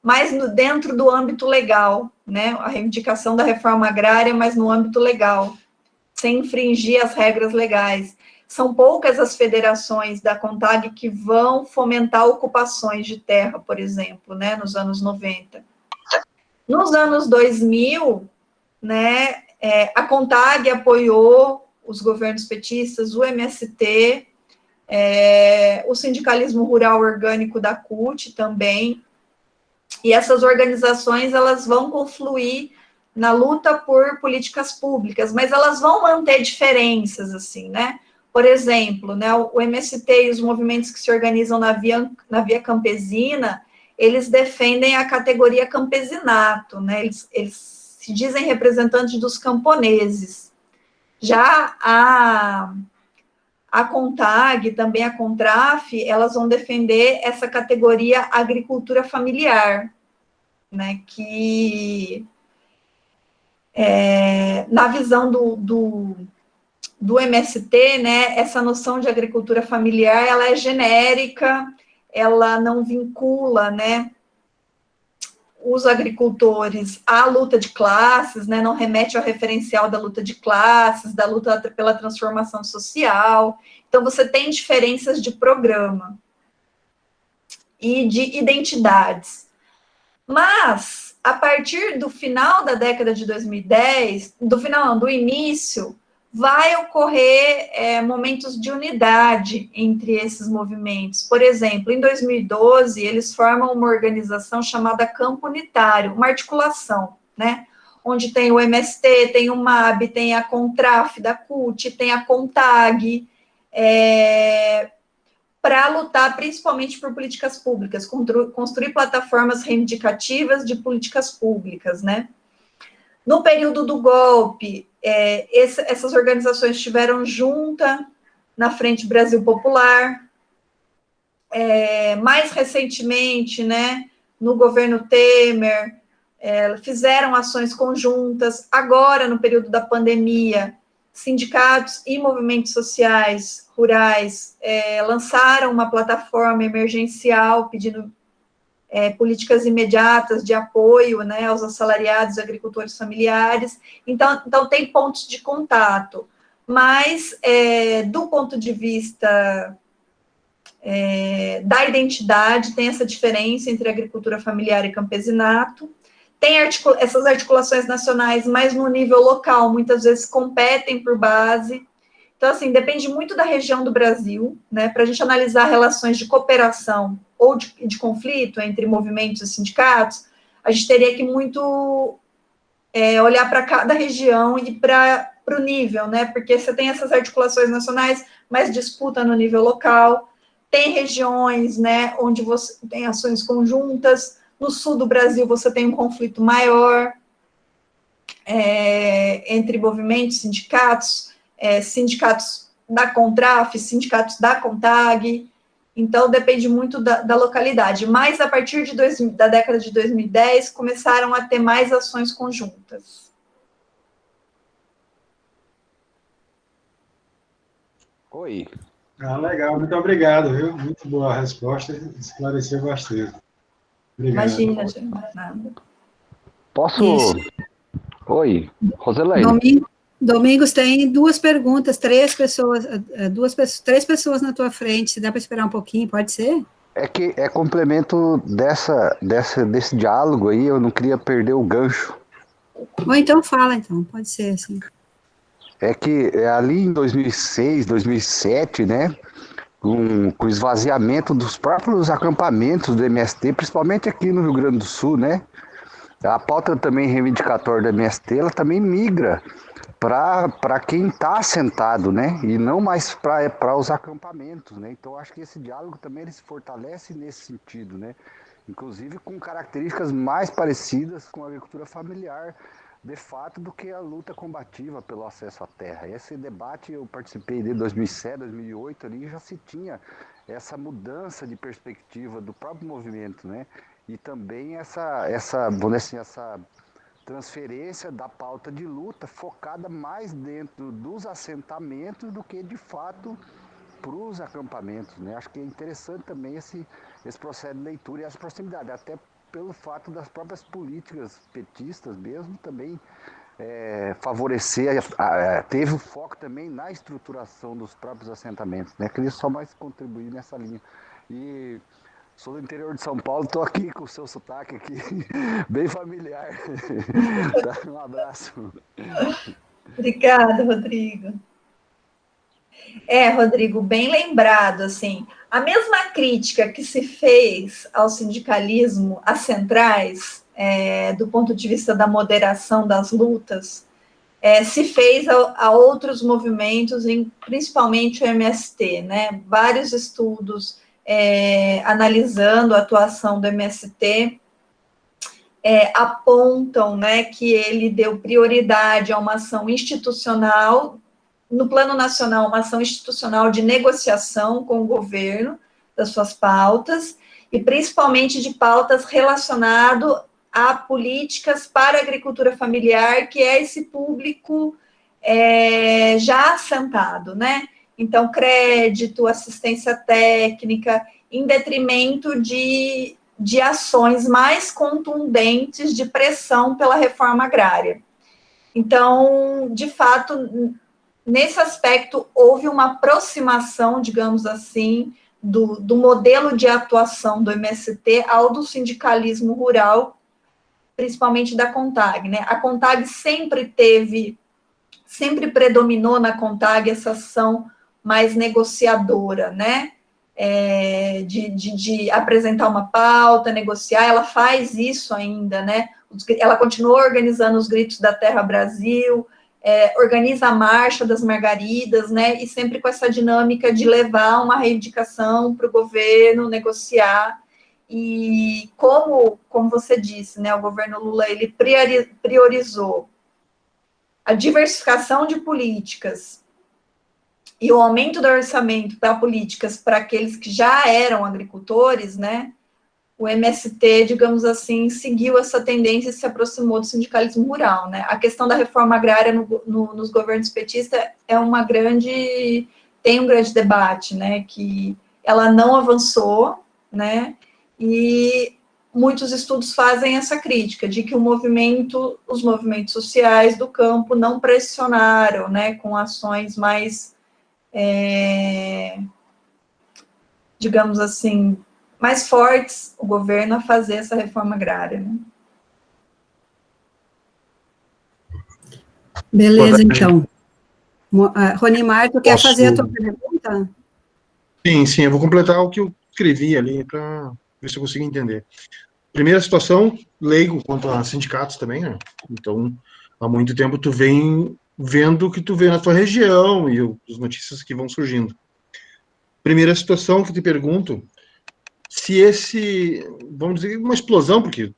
mais dentro do âmbito legal, né, a reivindicação da reforma agrária, mas no âmbito legal, sem infringir as regras legais. São poucas as federações da CONTAG que vão fomentar ocupações de terra, por exemplo, né, nos anos 90. Nos anos 2000, né, a CONTAG apoiou os governos petistas, o MST, o sindicalismo rural orgânico da CUT também, e essas organizações, elas vão confluir na luta por políticas públicas, mas elas vão manter diferenças, assim, né? Por exemplo, né, o MST e os movimentos que se organizam na via campesina, eles defendem a categoria campesinato, né? Eles se dizem representantes dos camponeses. Já a CONTAG, também a CONTRAF, elas vão defender essa categoria agricultura familiar, né, que na visão do MST, né, essa noção de agricultura familiar, ela é genérica, ela não vincula, né, os agricultores à luta de classes, né, não remete ao referencial da luta de classes, da luta pela transformação social. Então, você tem diferenças de programa e de identidades. Mas, a partir do final da década de 2010, do início, vai ocorrer momentos de unidade entre esses movimentos. Por exemplo, em 2012, eles formam uma organização chamada Campo Unitário, uma articulação, né? onde tem o MST, tem o MAB, tem a CONTRAF da CUT, tem a CONTAG, para lutar principalmente por políticas públicas, construir plataformas reivindicativas de políticas públicas, né? No período do golpe, essas organizações estiveram juntas na Frente Brasil Popular. Mais recentemente, né, no governo Temer, fizeram ações conjuntas. Agora, no período da pandemia, sindicatos e movimentos sociais rurais lançaram uma plataforma emergencial pedindo políticas imediatas de apoio, né, aos assalariados, agricultores familiares. Então tem pontos de contato, mas do ponto de vista da identidade, tem essa diferença entre agricultura familiar e campesinato. Tem essas articulações nacionais, mas no nível local, muitas vezes competem por base. Então, assim, depende muito da região do Brasil, né, para a gente analisar relações de cooperação ou de conflito entre movimentos e sindicatos, a gente teria que muito olhar para cada região e para o nível, né, porque você tem essas articulações nacionais, mas disputa no nível local, tem regiões, né, onde você tem ações conjuntas. No sul do Brasil, você tem um conflito maior entre movimentos, sindicatos, sindicatos da CONTRAF, sindicatos da CONTAG. Então, depende muito da localidade. Mas, a partir da década de 2010, começaram a ter mais ações conjuntas. Oi. Legal, muito obrigado, viu? Muito boa a resposta, esclareceu bastante. Obrigado. Imagina, gente, nada. Posso? Isso. Oi, Roselaine. Domingos, tem duas perguntas, três pessoas na tua frente, se dá para esperar um pouquinho, pode ser? É que é complemento desse diálogo aí, eu não queria perder o gancho. Ou então fala, então, pode ser assim. É que ali em 2006, 2007, né, com o esvaziamento dos próprios acampamentos do MST, principalmente aqui no Rio Grande do Sul, né, a pauta também reivindicatória do MST, ela também migra para quem está assentado, né, e não mais para os acampamentos, né. Então acho que esse diálogo também ele se fortalece nesse sentido, né, inclusive com características mais parecidas com a agricultura familiar, de fato, do que a luta combativa pelo acesso à terra. Esse debate eu participei de 2007, 2008, ali já se tinha essa mudança de perspectiva do próprio movimento, né? E também essa transferência da pauta de luta focada mais dentro dos assentamentos do que, de fato, para os acampamentos, né? Acho que é interessante também esse processo de leitura e essa proximidade, até pelo fato das próprias políticas petistas mesmo também favorecer, teve o foco também na estruturação dos próprios assentamentos, né? Queria só mais contribuir nessa linha. E sou do interior de São Paulo, estou aqui com o seu sotaque aqui, bem familiar. Tá? Um abraço. Obrigada, Rodrigo. Rodrigo, bem lembrado, assim, a mesma crítica que se fez ao sindicalismo, às centrais, do ponto de vista da moderação das lutas, se fez a outros movimentos, principalmente o MST, né? Vários estudos analisando a atuação do MST apontam, né, que ele deu prioridade a uma ação institucional, no plano nacional, uma ação institucional de negociação com o governo das suas pautas, e principalmente de pautas relacionadas a políticas para a agricultura familiar, que é esse público já assentado, né? Então, crédito, assistência técnica, em detrimento de ações mais contundentes de pressão pela reforma agrária. Então, de fato, nesse aspecto, houve uma aproximação, digamos assim, do modelo de atuação do MST ao do sindicalismo rural, principalmente da CONTAG, né? A CONTAG sempre predominou na CONTAG essa ação mais negociadora, né? De apresentar uma pauta, negociar, ela faz isso ainda, né? ela continuou organizando os Gritos da Terra Brasil, organiza a Marcha das Margaridas, né, e sempre com essa dinâmica de levar uma reivindicação para o governo, negociar, e como você disse, né, o governo Lula, ele priorizou a diversificação de políticas e o aumento do orçamento para políticas para aqueles que já eram agricultores, né, o MST, digamos assim, seguiu essa tendência e se aproximou do sindicalismo rural, né? A questão da reforma agrária nos governos petistas tem um grande debate, né? Que ela não avançou, né? E muitos estudos fazem essa crítica de que os movimentos sociais do campo não pressionaram, né? Com ações mais, digamos assim, mais fortes o governo a fazer essa reforma agrária, né? Beleza, então. Ronimar, tu quer fazer a tua pergunta? Sim, eu vou completar o que eu escrevi ali para ver se eu consigo entender. Primeira situação, leigo quanto a sindicatos também, né? Então, há muito tempo tu vem vendo o que tu vê na tua região e as notícias que vão surgindo. Primeira situação que eu te pergunto, se vamos dizer, uma explosão, porque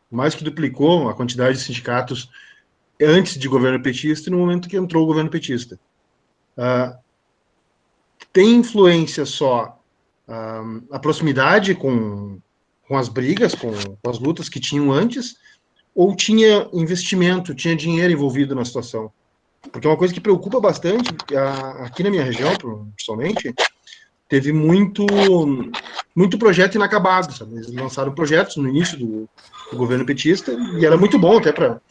mais que duplicou a quantidade de sindicatos antes de governo petista e no momento que entrou o governo petista. Tem influência só a proximidade com as brigas, com as lutas que tinham antes, ou tinha investimento, tinha dinheiro envolvido na situação? Porque é uma coisa que preocupa bastante, aqui na minha região, principalmente, teve muito projeto inacabado, sabe? Eles lançaram projetos no início do governo petista, e era muito bom até para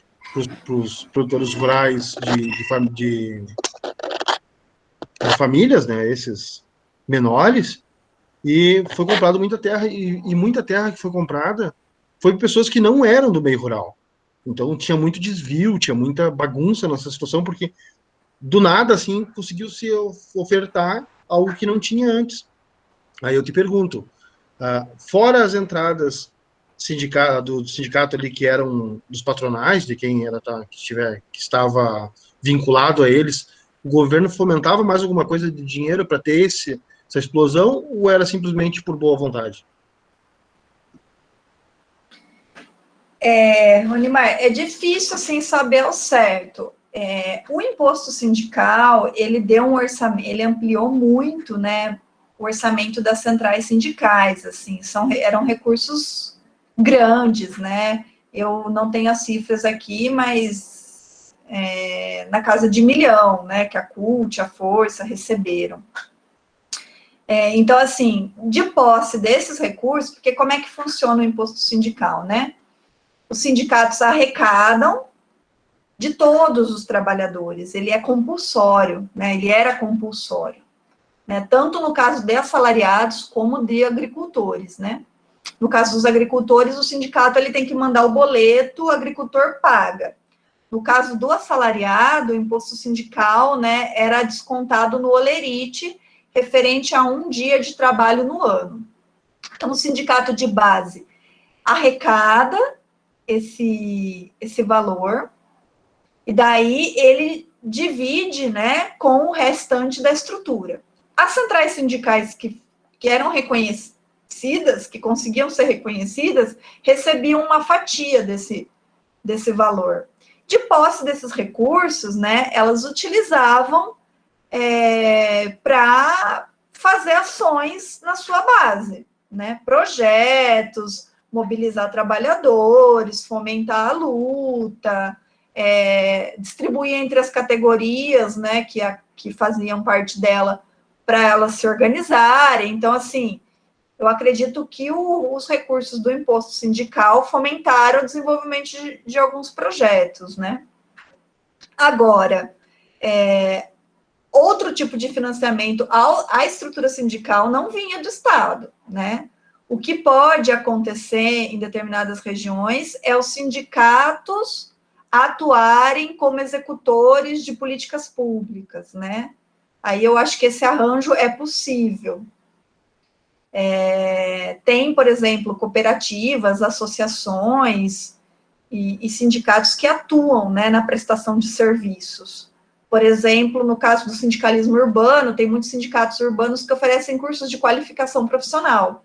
os produtores rurais de famílias, né, esses menores, e foi comprado muita terra, e muita terra que foi comprada foi por pessoas que não eram do meio rural. Então tinha muito desvio, tinha muita bagunça nessa situação, porque do nada, assim, conseguiu se ofertar algo que não tinha antes. Aí eu te pergunto, fora as entradas do sindicato ali que eram dos patronais, de quem que estava vinculado a eles, o governo fomentava mais alguma coisa de dinheiro para ter essa explosão, ou era simplesmente por boa vontade? Ronimar, é difícil, assim, saber ao certo. O imposto sindical, ele deu um orçamento, ele ampliou muito, né, o orçamento das centrais sindicais, assim, eram recursos grandes, né, eu não tenho as cifras aqui, mas na casa de 1 milhão, né, que a CUT, a Força receberam. Então, assim, de posse desses recursos, porque como é que funciona o imposto sindical, né? Os sindicatos arrecadam de todos os trabalhadores, ele é compulsório, né? Ele era compulsório, né? Tanto no caso de assalariados como de agricultores, né? No caso dos agricultores, o sindicato ele tem que mandar o boleto, o agricultor paga. No caso do assalariado, o imposto sindical, né, era descontado no holerite, referente a 1 dia de trabalho no ano. Então, o sindicato de base arrecada esse valor, e daí ele divide, né, com o restante da estrutura. As centrais sindicais que eram reconhecidas, que conseguiam ser reconhecidas, recebiam uma fatia desse valor. De posse desses recursos, né, elas utilizavam para fazer ações na sua base, né, projetos, mobilizar trabalhadores, fomentar a luta, distribuir entre as categorias, né, que faziam parte dela, para elas se organizarem. Então, assim, eu acredito que os recursos do imposto sindical fomentaram o desenvolvimento de alguns projetos, né. Agora, outro tipo de financiamento à estrutura sindical não vinha do Estado, né. O que pode acontecer em determinadas regiões é os sindicatos atuarem como executores de políticas públicas, né? Aí eu acho que esse arranjo é possível. Tem, por exemplo, cooperativas, associações, e sindicatos que atuam, né, na prestação de serviços. Por exemplo, no caso do sindicalismo urbano, tem muitos sindicatos urbanos que oferecem cursos de qualificação profissional.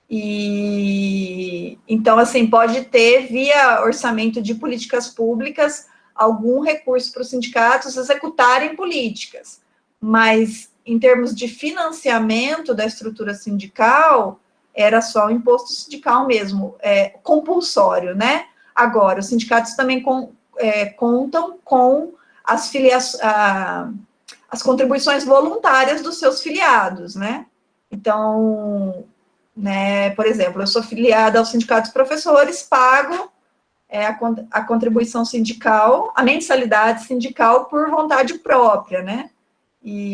E então, assim, pode ter, via orçamento de políticas públicas, algum recurso para os sindicatos executarem políticas, mas em termos de financiamento da estrutura sindical, era só o imposto sindical mesmo, compulsório, né? Agora, os sindicatos também contam com as contribuições voluntárias dos seus filiados, né? Então, né, por exemplo, eu sou filiada ao Sindicato dos Professores, pago a contribuição sindical, a mensalidade sindical por vontade própria, né?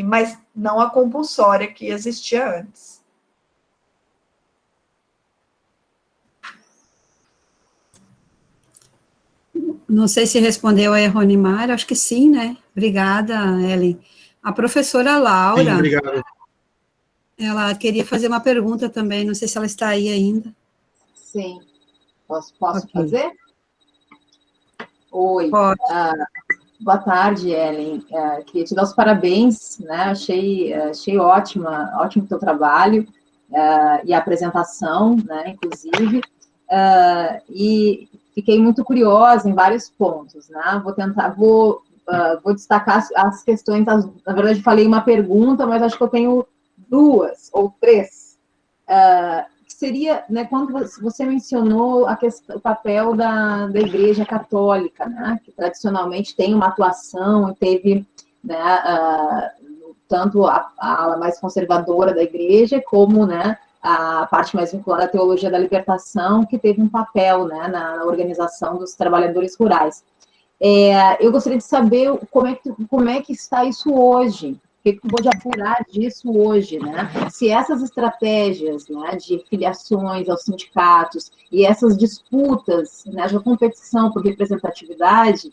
Mas não a compulsória que existia antes. Não sei se respondeu a Ronimar, acho que sim, né? Obrigada, Ellen. A professora Laura, Sim, obrigado. Ela queria fazer uma pergunta também, não sei se ela está aí ainda. Sim. Posso Okay. fazer? Oi. Boa tarde, Ellen. Queria te dar os parabéns, né? Achei ótimo o teu trabalho e a apresentação, né? Inclusive. E fiquei muito curiosa em vários pontos, né? Vou destacar as questões. Na verdade, falei uma pergunta, mas acho que eu tenho 2 ou 3. Que seria, né, quando você mencionou o papel da Igreja Católica, né, que tradicionalmente tem uma atuação e teve, né, tanto a ala mais conservadora da Igreja, como, né, a parte mais vinculada à teologia da libertação, que teve um papel, né, na organização dos trabalhadores rurais. Eu gostaria de saber como é que está isso hoje. O que pode apurar disso hoje, né? Se essas estratégias, né, de filiações aos sindicatos e essas disputas, né, de competição por representatividade,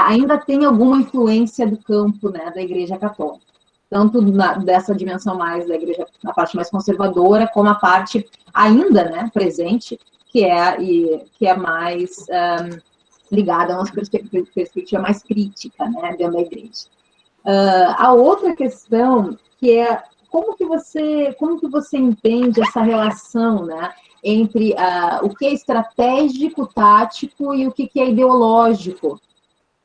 ainda tem alguma influência do campo, né, da Igreja Católica, tanto dessa dimensão mais da Igreja, na parte mais conservadora, como a parte ainda, né, presente, que é mais ligada a uma perspectiva mais crítica, né, dentro da Igreja. A outra questão, que é como que você entende essa relação, né, entre o que é estratégico, tático e o que é ideológico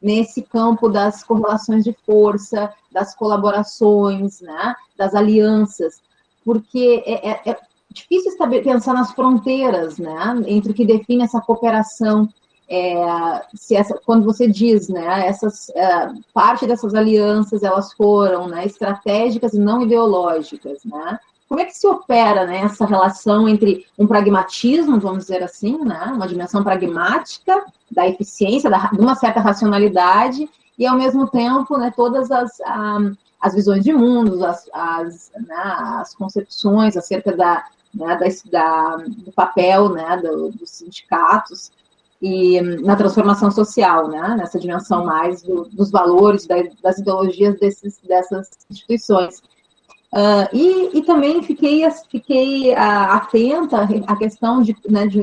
nesse campo das correlações de força, das colaborações, né, das alianças, porque é difícil pensar nas fronteiras, né, entre o que define essa cooperação. Quando você diz, né, parte dessas alianças, elas foram, né, estratégicas e não ideológicas, né? Como é que se opera, né, essa relação entre um pragmatismo, vamos dizer assim, né, uma dimensão pragmática da eficiência, de uma certa racionalidade, e ao mesmo tempo, né, todas as visões de mundo, as concepções acerca do papel, né, dos sindicatos, e na transformação social, né, nessa dimensão mais dos valores, das ideologias dessas instituições. E também fiquei atenta à questão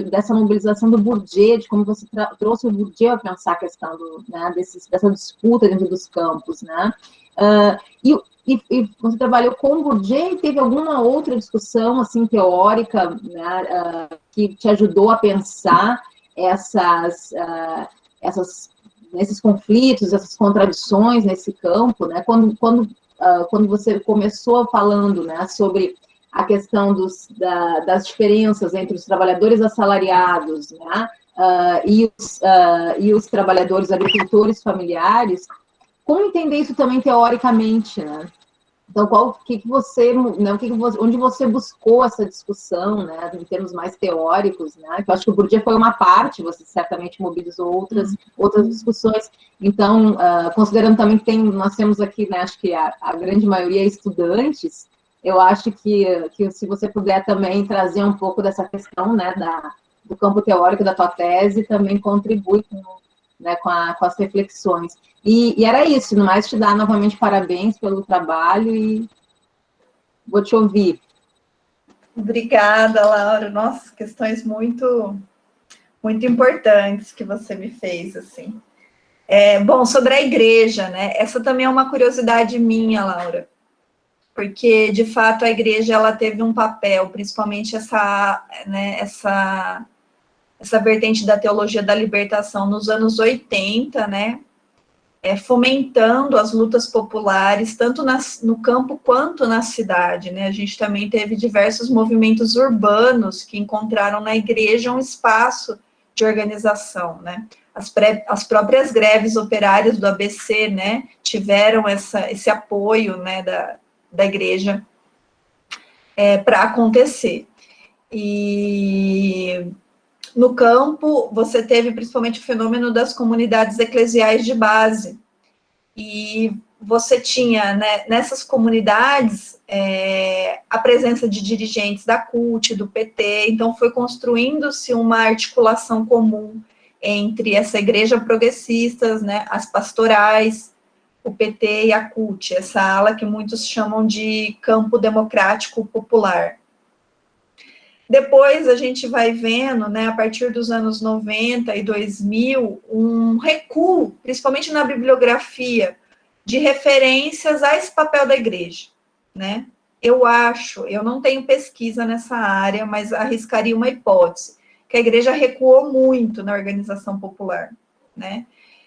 dessa mobilização do Bourdieu, de como você trouxe o Bourdieu a pensar a questão dessa disputa dentro dos campos, né? E você trabalhou com o Bourdieu e teve alguma outra discussão assim teórica, né, que te ajudou a pensar esses conflitos, essas contradições nesse campo, né? Quando você começou falando, né, sobre a questão das diferenças entre os trabalhadores assalariados, né, e os trabalhadores agricultores familiares, como entender isso também teoricamente, né? Então, onde você buscou essa discussão, né, em termos mais teóricos, né? Que eu acho que o Bourdieu foi uma parte, você certamente mobilizou outras discussões. Então, considerando também que nós temos aqui, né, acho que a grande maioria é estudantes, eu acho que se você puder também trazer um pouco dessa questão, né, do campo teórico da tua tese, também contribui com as reflexões. E era isso, no mais te dar novamente parabéns pelo trabalho e vou te ouvir. Obrigada, Laura. Nossa, questões muito muito importantes que você me fez, assim. Bom, sobre a igreja, né? Essa também é uma curiosidade minha, Laura, porque, de fato, a igreja, ela teve um papel, principalmente essa vertente da teologia da libertação nos anos 80, né? Fomentando as lutas populares, tanto no campo quanto na cidade, né? A gente também teve diversos movimentos urbanos que encontraram na igreja um espaço de organização, né? As próprias greves operárias do ABC, né, tiveram esse apoio, né, da igreja para acontecer. E no campo, você teve principalmente o fenômeno das comunidades eclesiais de base, e você tinha, né, nessas comunidades, a presença de dirigentes da CUT, do PT, então foi construindo-se uma articulação comum entre essa igreja progressista, né, as pastorais, o PT e a CUT, essa ala que muitos chamam de campo democrático popular. Depois a gente vai vendo, né, a partir dos anos 90 e 2000, um recuo, principalmente na bibliografia, de referências a esse papel da igreja, né? Eu não tenho pesquisa nessa área, mas arriscaria uma hipótese, que a igreja recuou muito na organização popular, né?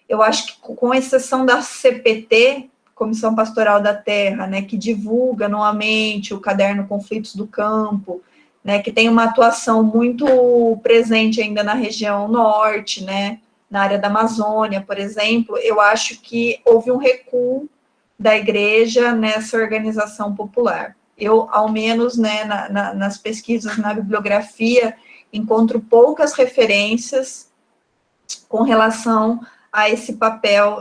Eu acho que, com exceção da CPT, Comissão Pastoral da Terra, né, que divulga anualmente o caderno Conflitos do Campo, né, que tem uma atuação muito presente ainda na região norte, né, na área da Amazônia, por exemplo, eu acho que houve um recuo da igreja nessa organização popular. Eu, ao menos, né, nas pesquisas, na bibliografia, encontro poucas referências com relação a esse papel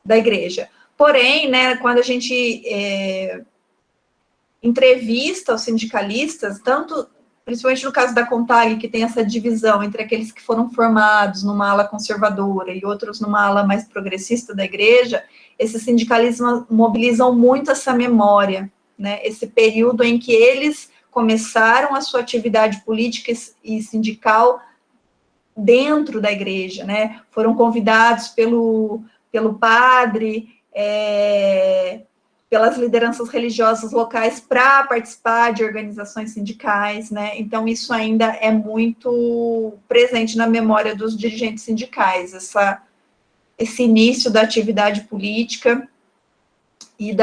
da igreja. Porém, né, quando a gente entrevista os sindicalistas, principalmente no caso da CONTAG, que tem essa divisão entre aqueles que foram formados numa ala conservadora e outros numa ala mais progressista da igreja, esses sindicalistas mobilizam muito essa memória, né, esse período em que eles começaram a sua atividade política e sindical dentro da igreja, né, foram convidados pelo padre, pelas lideranças religiosas locais para participar de organizações sindicais, né, então isso ainda é muito presente na memória dos dirigentes sindicais, esse início da atividade política e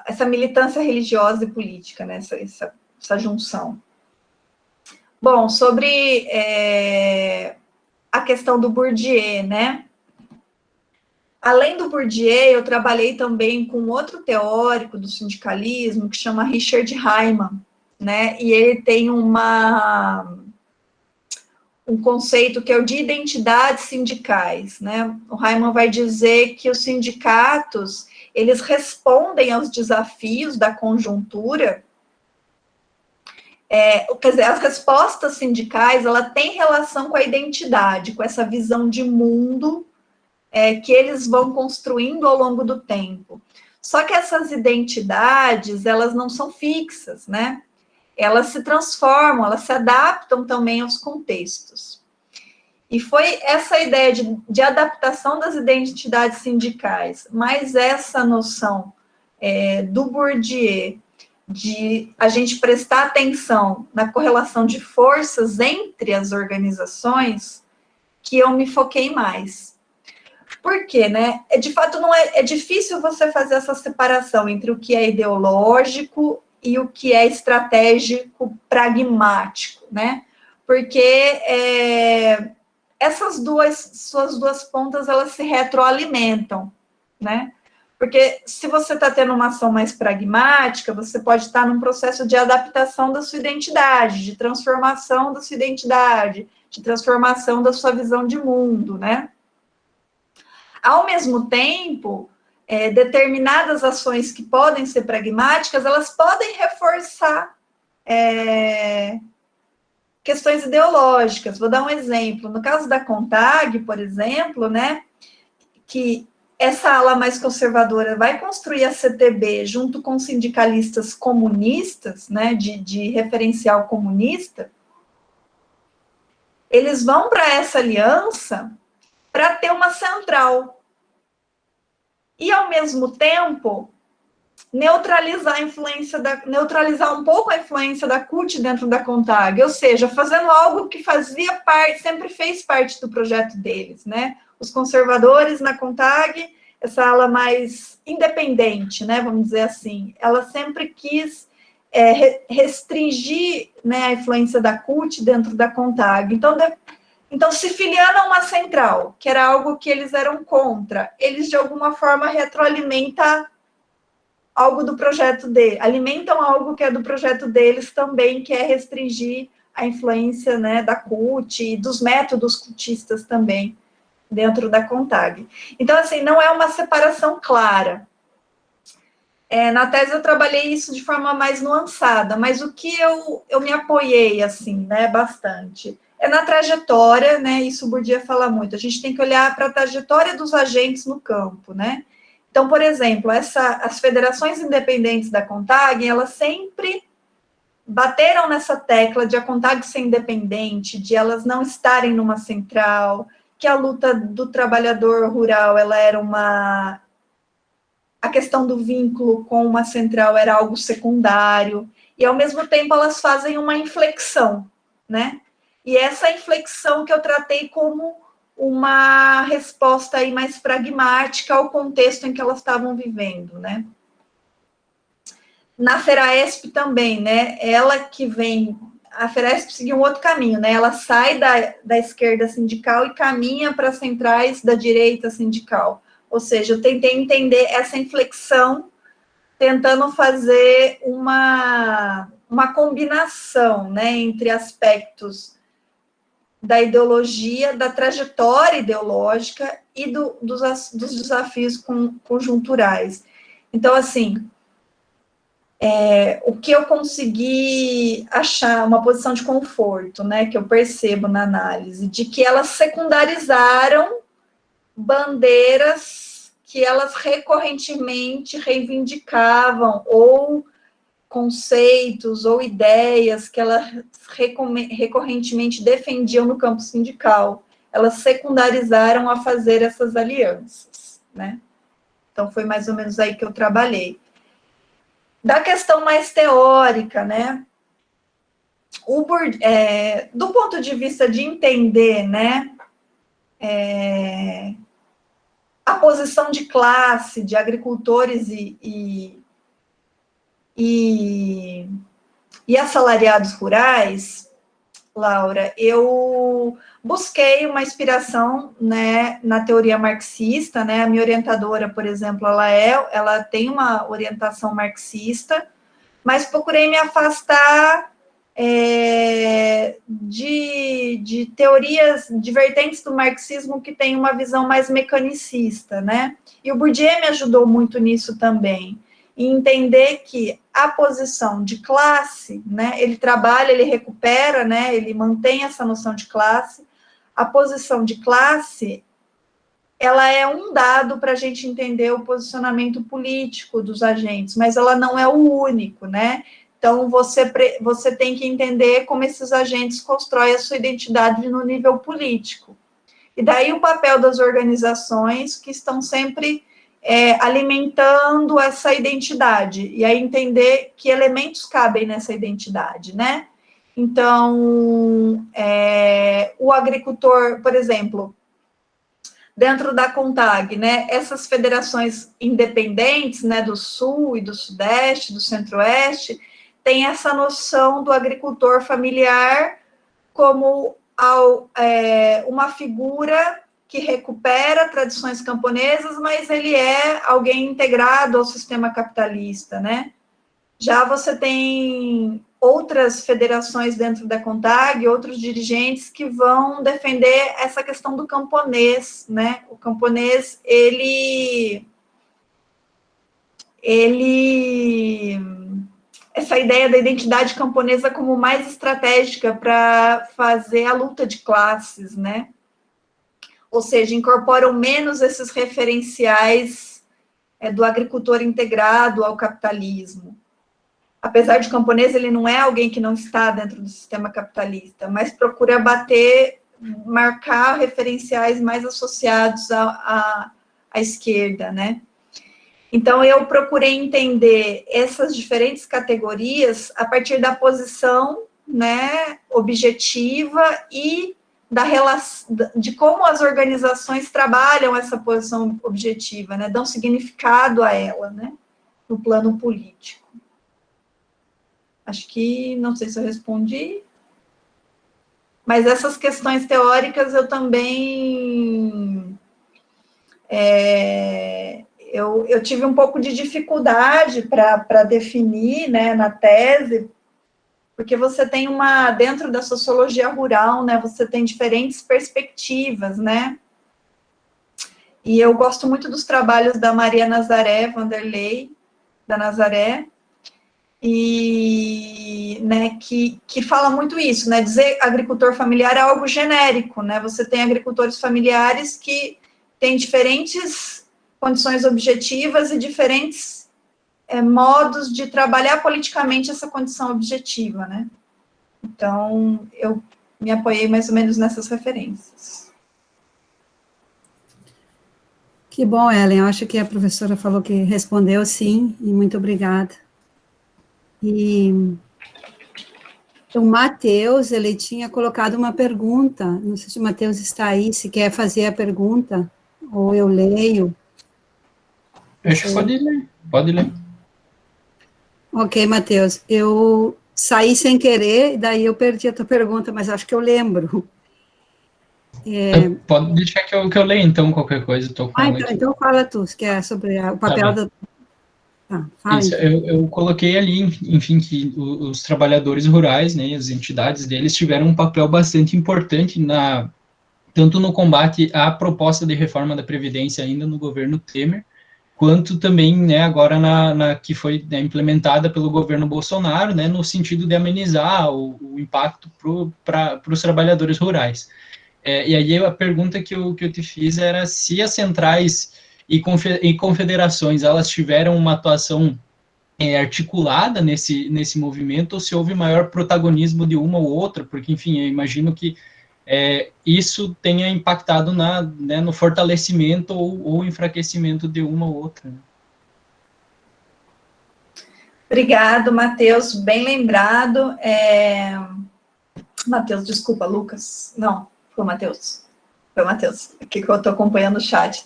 essa militância religiosa e política, né, essa junção. Bom, sobre a questão do Bourdieu, né, além do Bourdieu, eu trabalhei também com outro teórico do sindicalismo, que chama Richard Hyman, né, e ele tem um conceito que é o de identidades sindicais, né, o Hyman vai dizer que os sindicatos, eles respondem aos desafios da conjuntura, quer dizer, as respostas sindicais, ela tem relação com a identidade, com essa visão de mundo que eles vão construindo ao longo do tempo. Só que essas identidades, elas não são fixas, né? Elas se transformam, elas se adaptam também aos contextos. E foi essa ideia de adaptação das identidades sindicais, mais essa noção do Bourdieu, de a gente prestar atenção na correlação de forças entre as organizações, que eu me foquei mais. Por quê, né? De fato, é difícil você fazer essa separação entre o que é ideológico e o que é estratégico pragmático, né? Porque suas duas pontas, elas se retroalimentam, né? Porque se você está tendo uma ação mais pragmática, você pode estar num processo de adaptação da sua identidade, de transformação da sua identidade, de transformação da sua visão de mundo, né? Ao mesmo tempo, determinadas ações que podem ser pragmáticas, elas podem reforçar questões ideológicas. Vou dar um exemplo. No caso da CONTAG, por exemplo, né, que essa ala mais conservadora vai construir a CTB junto com sindicalistas comunistas, né, de referencial comunista, eles vão para essa aliança para ter uma central. E, ao mesmo tempo, neutralizar um pouco a influência da CUT dentro da CONTAG, ou seja, fazendo algo que sempre fez parte do projeto deles, né? Os conservadores na CONTAG, essa ala mais independente, né, vamos dizer assim, ela sempre quis restringir, né, a influência da CUT dentro da CONTAG. Então, se filiando a uma central, que era algo que eles eram contra, eles, de alguma forma, retroalimentam algo do projeto dele, alimentam algo que é do projeto deles também, que é restringir a influência, né, da CUT e dos métodos cultistas também dentro da CONTAG. Então, assim, não é uma separação clara. Na tese eu trabalhei isso de forma mais nuançada, mas o que eu me apoiei, assim, né, bastante, na trajetória, né, isso o Bourdieu fala muito, a gente tem que olhar para a trajetória dos agentes no campo, né. Então, por exemplo, as federações independentes da CONTAG, elas sempre bateram nessa tecla de a CONTAG ser independente, de elas não estarem numa central, que a luta do trabalhador rural, ela era a questão do vínculo com uma central era algo secundário, e ao mesmo tempo elas fazem uma inflexão, né? E essa inflexão que eu tratei como uma resposta aí mais pragmática ao contexto em que elas estavam vivendo, né? Na FERAESP também, né? Ela que vem... A FERAESP seguiu um outro caminho, né? Ela sai da esquerda sindical e caminha para as centrais da direita sindical. Ou seja, eu tentei entender essa inflexão, tentando fazer uma combinação, né, entre aspectos da ideologia, da trajetória ideológica e dos desafios conjunturais. Então, assim, o que eu consegui achar, uma posição de conforto, né, que eu percebo na análise, de que elas secundarizaram bandeiras que elas recorrentemente reivindicavam, ou conceitos, ou ideias que elas recorrentemente defendiam no campo sindical. Elas secundarizaram a fazer essas alianças, né? Então, foi mais ou menos aí que eu trabalhei. Da questão mais teórica, né? Do ponto de vista de entender, né? A posição de classe de agricultores e assalariados rurais, Laura, eu busquei uma inspiração, né, na teoria marxista, né, a minha orientadora, por exemplo, ela tem uma orientação marxista, mas procurei me afastar de teorias, de vertentes do marxismo que tem uma visão mais mecanicista, né? E o Bourdieu me ajudou muito nisso também, e entender que a posição de classe, né, ele trabalha, ele recupera, né, ele mantém essa noção de classe, a posição de classe, ela é um dado para a gente entender o posicionamento político dos agentes, mas ela não é o único, né? Então, você tem que entender como esses agentes constroem a sua identidade no nível político. E daí o papel das organizações que estão sempre alimentando essa identidade, e aí entender que elementos cabem nessa identidade, né? Então, o agricultor, por exemplo, dentro da CONTAG, né, essas federações independentes, né, do Sul e do Sudeste, do Centro-Oeste, tem essa noção do agricultor familiar como uma figura que recupera tradições camponesas, mas ele é alguém integrado ao sistema capitalista, né? Já você tem outras federações dentro da CONTAG, outros dirigentes que vão defender essa questão do camponês, né? O camponês, essa ideia da identidade camponesa como mais estratégica para fazer a luta de classes, né? Ou seja, incorporam menos esses referenciais do agricultor integrado ao capitalismo. apesar de camponês, ele não é alguém que não está dentro do sistema capitalista, mas procura marcar referenciais mais associados à esquerda, né? Então, eu procurei entender essas diferentes categorias a partir da posição, né, objetiva e de como as organizações trabalham essa posição objetiva, né, dão significado a ela, né, no plano político. Acho que, não sei se eu respondi, mas essas questões teóricas eu também... Eu tive um pouco de dificuldade para definir, né, na tese, porque você tem dentro da sociologia rural, né, você tem diferentes perspectivas, né, e eu gosto muito dos trabalhos da Maria Nazaré Vanderlei, da Nazaré, e, né, que fala muito isso, né, dizer agricultor familiar é algo genérico, né, você tem agricultores familiares que têm diferentes condições objetivas e diferentes modos de trabalhar politicamente essa condição objetiva, né? Então, eu me apoiei mais ou menos nessas referências. Que bom, Ellen, eu acho que a professora falou que respondeu sim, e muito obrigada. E o Matheus, ele tinha colocado uma pergunta, não sei se o Matheus está aí, se quer fazer a pergunta, ou eu leio. Acho que pode ler. Ok, Matheus, eu saí sem querer, daí eu perdi a tua pergunta, mas acho que eu lembro. Pode deixar que eu leia, então, qualquer coisa, estou com ela aqui. Então fala tu, que é sobre o papel da... fala, Isso, então. eu coloquei ali, enfim, que os trabalhadores rurais, né, as entidades deles tiveram um papel bastante importante tanto no combate à proposta de reforma da Previdência ainda no governo Temer, quanto também, né, agora que foi, né, implementada pelo governo Bolsonaro, né, no sentido de amenizar o impacto para os trabalhadores rurais. E aí a pergunta que eu te fiz era se as centrais e confederações, elas tiveram uma atuação articulada nesse movimento, ou se houve maior protagonismo de uma ou outra, porque, enfim, eu imagino que isso tenha impactado né, no fortalecimento ou enfraquecimento de uma ou outra. Obrigado, Matheus, bem lembrado. Matheus, desculpa, Lucas. Não, foi o Matheus. Foi o Matheus, aqui que eu estou acompanhando o chat.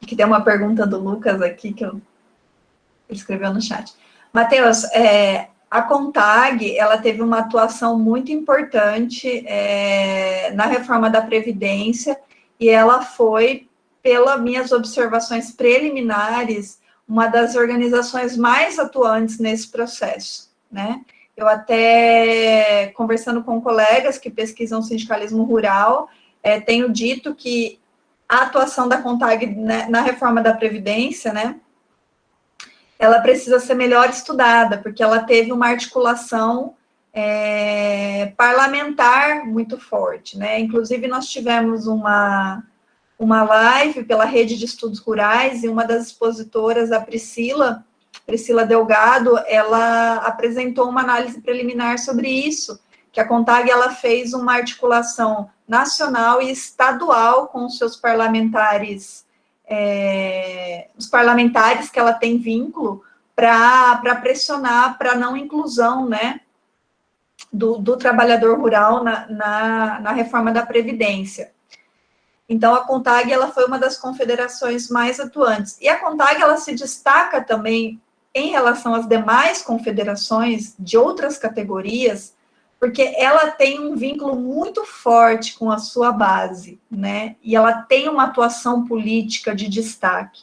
Que tem uma pergunta do Lucas aqui que ele escreveu no chat. Matheus, a CONTAG, ela teve uma atuação muito importante na reforma da Previdência, e ela foi, pelas minhas observações preliminares, uma das organizações mais atuantes nesse processo, né? Eu até, conversando com colegas que pesquisam sindicalismo rural, tenho dito que a atuação da CONTAG, né, na reforma da Previdência, né, ela precisa ser melhor estudada, porque ela teve uma articulação parlamentar muito forte, né? Inclusive, nós tivemos uma live pela Rede de Estudos Rurais, e uma das expositoras, a Priscila Delgado, ela apresentou uma análise preliminar sobre isso, que a CONTAG, ela fez uma articulação nacional e estadual com os seus parlamentares, os parlamentares que ela tem vínculo, para pressionar para a não inclusão, né, do trabalhador rural na reforma da Previdência. Então, a CONTAG, ela foi uma das confederações mais atuantes. E a CONTAG, ela se destaca também em relação às demais confederações de outras categorias, porque ela tem um vínculo muito forte com a sua base, né? E ela tem uma atuação política de destaque.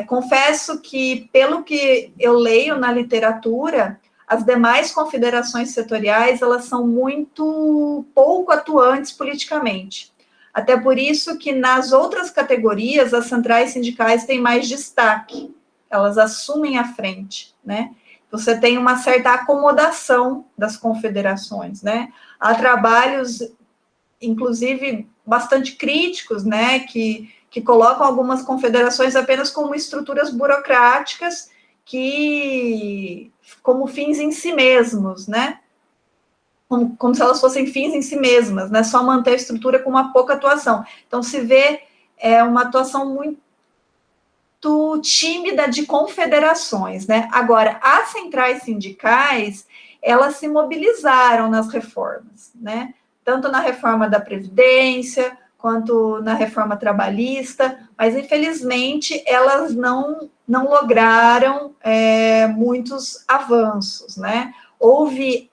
Confesso que, pelo que eu leio na literatura, as demais confederações setoriais, elas são muito pouco atuantes politicamente. Até por isso que nas outras categorias, as centrais sindicais têm mais destaque, elas assumem a frente, né? Você tem uma certa acomodação das confederações, né? Há trabalhos, inclusive, bastante críticos, né, que colocam algumas confederações apenas como estruturas burocráticas como fins em si mesmos, né? Como se elas fossem fins em si mesmas, né? Só manter a estrutura com uma pouca atuação. Então, se vê uma atuação muito tímida de confederações, né? Agora, as centrais sindicais, elas se mobilizaram nas reformas, né? Tanto na reforma da Previdência, quanto na reforma trabalhista, mas, infelizmente, elas não lograram muitos avanços, né? Houve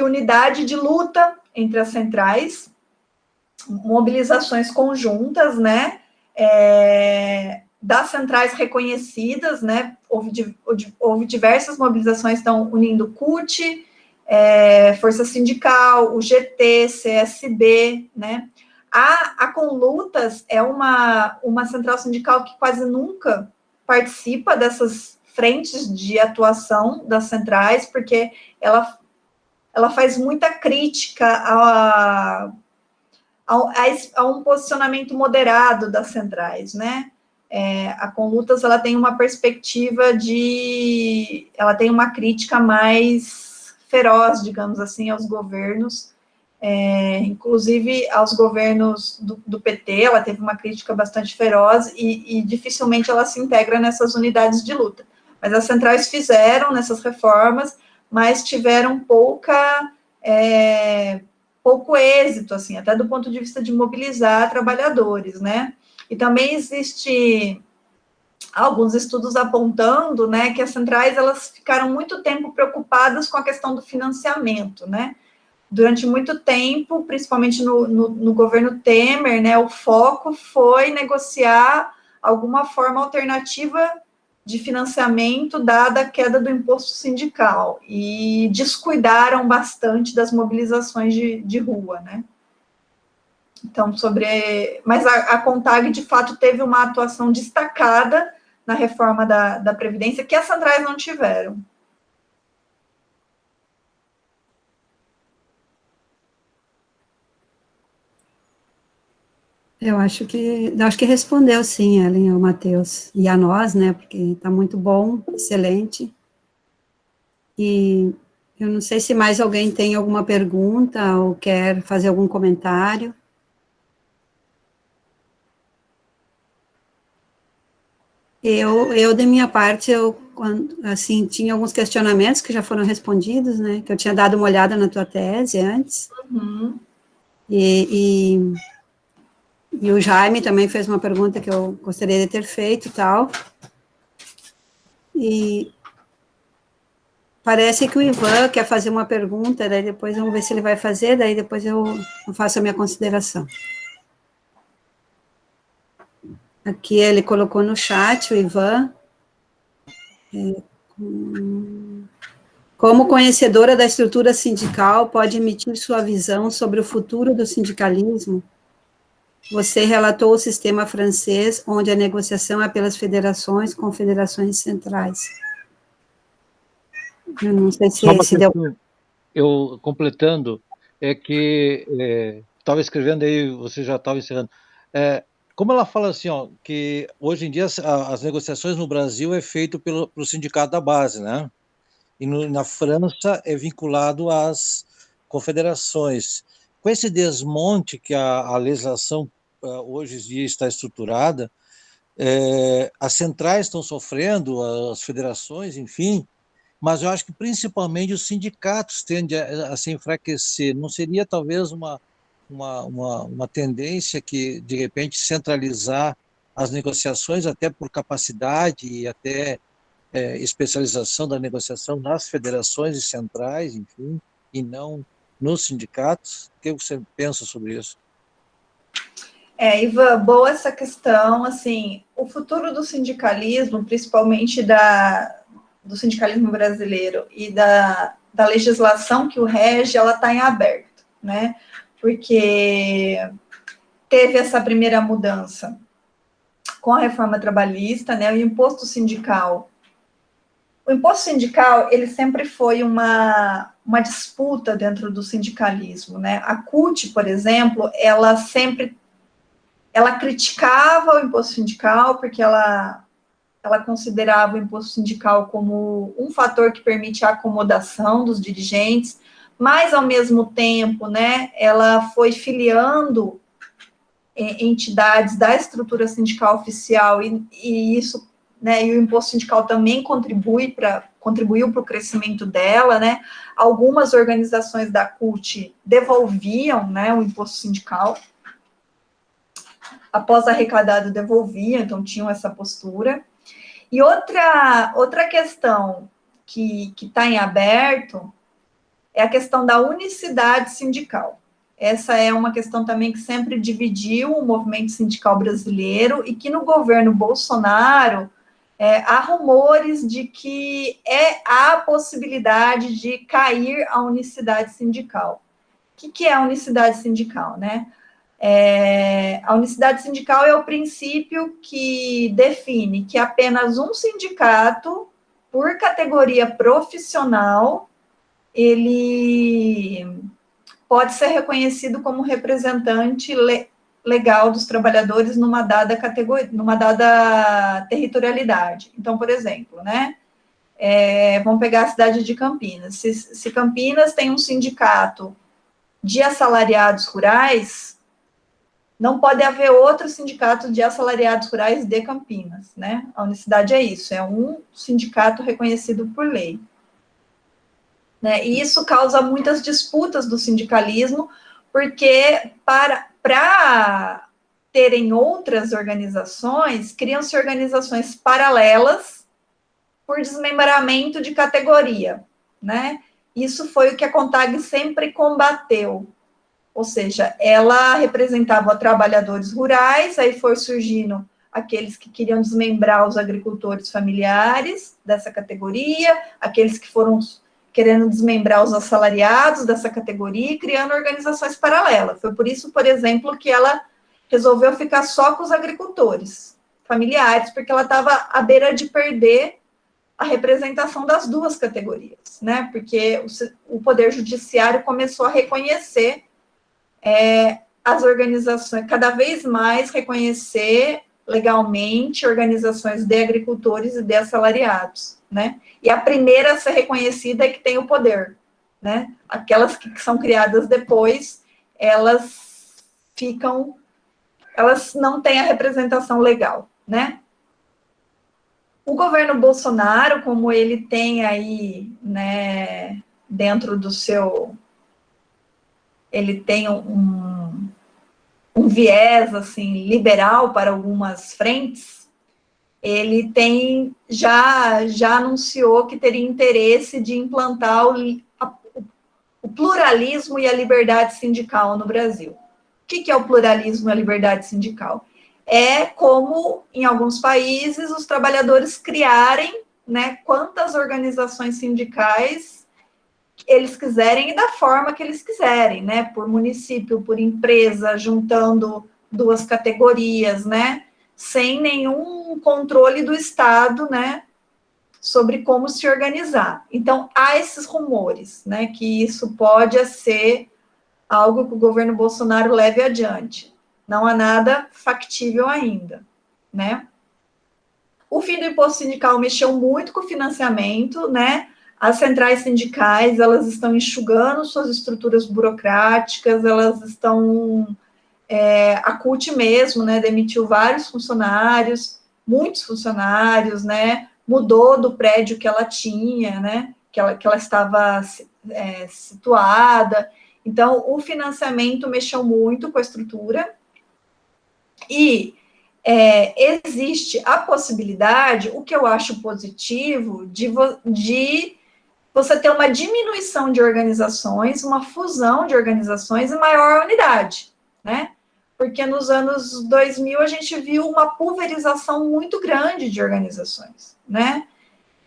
unidade de luta entre as centrais, mobilizações conjuntas, né? Das centrais reconhecidas, né? Houve diversas mobilizações, estão unindo CUT, Força Sindical, UGT, CSB, né? A Conlutas é uma central sindical que quase nunca participa dessas frentes de atuação das centrais, porque ela faz muita crítica a um posicionamento moderado das centrais, né? A Conlutas, ela tem uma perspectiva ela tem uma crítica mais feroz, digamos assim, aos governos, inclusive aos governos do PT, ela teve uma crítica bastante feroz e dificilmente ela se integra nessas unidades de luta. Mas as centrais fizeram nessas reformas, mas tiveram pouco êxito, assim, até do ponto de vista de mobilizar trabalhadores, né? E também existe alguns estudos apontando, né, que as centrais, elas ficaram muito tempo preocupadas com a questão do financiamento, né? Durante muito tempo, principalmente no governo Temer, né, o foco foi negociar alguma forma alternativa de financiamento, dada a queda do imposto sindical, e descuidaram bastante das mobilizações de rua, né? Então, mas a CONTAG, de fato, teve uma atuação destacada na reforma da Previdência, que as centrais não tiveram. Eu acho que respondeu sim, Ellen, ao Matheus, e a nós, né, porque está muito bom, excelente. E eu não sei se mais alguém tem alguma pergunta ou quer fazer algum comentário. De minha parte, assim, tinha alguns questionamentos que já foram respondidos, né, que eu tinha dado uma olhada na tua tese antes. Uhum. E o Jaime também fez uma pergunta que eu gostaria de ter feito e tal. E parece que o Ivan quer fazer uma pergunta, daí depois vamos ver se ele vai fazer, daí depois eu faço a minha consideração. Aqui ele colocou no chat, o Ivan, como conhecedora da estrutura sindical, pode emitir sua visão sobre o futuro do sindicalismo? Você relatou o sistema francês, onde a negociação é pelas federações, confederações centrais. Eu não sei se deu... Eu, completando, que estava escrevendo aí, você já estava encerrando, como ela fala assim, ó, que hoje em dia as negociações no Brasil é feito pelo sindicato da base, né? E na França é vinculado às confederações. Com esse desmonte que a legislação hoje em dia está estruturada, as centrais estão sofrendo, as federações, enfim, mas eu acho que principalmente os sindicatos tendem a se enfraquecer. Não seria talvez uma tendência que, de repente, centralizar as negociações, até por capacidade e até especialização da negociação nas federações e centrais, enfim, e não nos sindicatos? O que você pensa sobre isso? Ivan, boa essa questão. Assim, o futuro do sindicalismo, principalmente do sindicalismo brasileiro e da legislação que o rege, ela está em aberto, né? Porque teve essa primeira mudança com a reforma trabalhista, né? O imposto sindical. O imposto sindical, ele sempre foi uma disputa dentro do sindicalismo, né? A CUT, por exemplo, ela criticava o imposto sindical porque ela ela considerava o imposto sindical como um fator que permite a acomodação dos dirigentes, mas, ao mesmo tempo, né, ela foi filiando entidades da estrutura sindical oficial, e isso, né, e o imposto sindical também contribuiu para o crescimento dela, né, algumas organizações da CUT devolviam, né, o imposto sindical, após arrecadado devolviam, então tinham essa postura. E outra questão que está em aberto é a questão da unicidade sindical. Essa é uma questão também que sempre dividiu o movimento sindical brasileiro e que no governo Bolsonaro há rumores de que há a possibilidade de cair a unicidade sindical. O que é a unicidade sindical, né? A unicidade sindical é o princípio que define que apenas um sindicato, por categoria profissional, ele pode ser reconhecido como representante legal dos trabalhadores numa dada categoria, numa dada territorialidade. Então, por exemplo, né, vamos pegar a cidade de Campinas. Se Campinas tem um sindicato de assalariados rurais, não pode haver outro sindicato de assalariados rurais de Campinas, né? A unicidade é isso, é um sindicato reconhecido por lei. Né? E isso causa muitas disputas do sindicalismo, porque para terem outras organizações, criam-se organizações paralelas por desmembramento de categoria, né? Isso foi o que a CONTAG sempre combateu, ou seja, ela representava trabalhadores rurais, aí foi surgindo aqueles que queriam desmembrar os agricultores familiares dessa categoria, aqueles que foram querendo desmembrar os assalariados dessa categoria e criando organizações paralelas. Foi por isso, por exemplo, que ela resolveu ficar só com os agricultores familiares, porque ela estava à beira de perder a representação das duas categorias, né? Porque o Poder Judiciário começou a reconhecer as organizações, cada vez mais reconhecer legalmente organizações de agricultores e de assalariados, né? E a primeira a ser reconhecida é que tem o poder, né? Aquelas que são criadas depois, elas não têm a representação legal, né? O governo Bolsonaro, como ele tem aí, né, dentro do seu... Ele tem um viés, assim, liberal para algumas frentes, ele já anunciou que teria interesse de implantar o pluralismo e a liberdade sindical no Brasil. O que é o pluralismo e a liberdade sindical? É como, em alguns países, os trabalhadores criarem, né, quantas organizações sindicais eles quiserem e da forma que eles quiserem, né, por município, por empresa, juntando duas categorias, né, sem nenhum controle do Estado, né, sobre como se organizar. Então, há esses rumores, né, que isso pode ser algo que o governo Bolsonaro leve adiante. Não há nada factível ainda, né. O fim do imposto sindical mexeu muito com o financiamento, né. As centrais sindicais, elas estão enxugando suas estruturas burocráticas, elas estão... a CUT mesmo, né, demitiu vários funcionários, muitos funcionários, né, mudou do prédio que ela tinha, né, que ela estava situada. Então, o financiamento mexeu muito com a estrutura, e existe a possibilidade, o que eu acho positivo, de você ter uma diminuição de organizações, uma fusão de organizações e maior unidade, né? Porque nos anos 2000 a gente viu uma pulverização muito grande de organizações, né?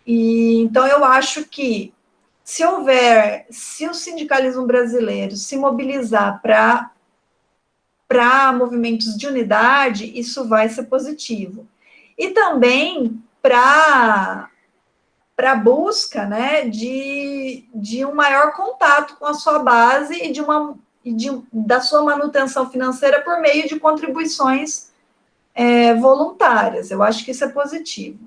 E então eu acho que se o sindicalismo brasileiro se mobilizar para movimentos de unidade, isso vai ser positivo. E também para a busca, né, de um maior contato com a sua base e da sua manutenção financeira por meio de contribuições voluntárias. Eu acho que isso é positivo.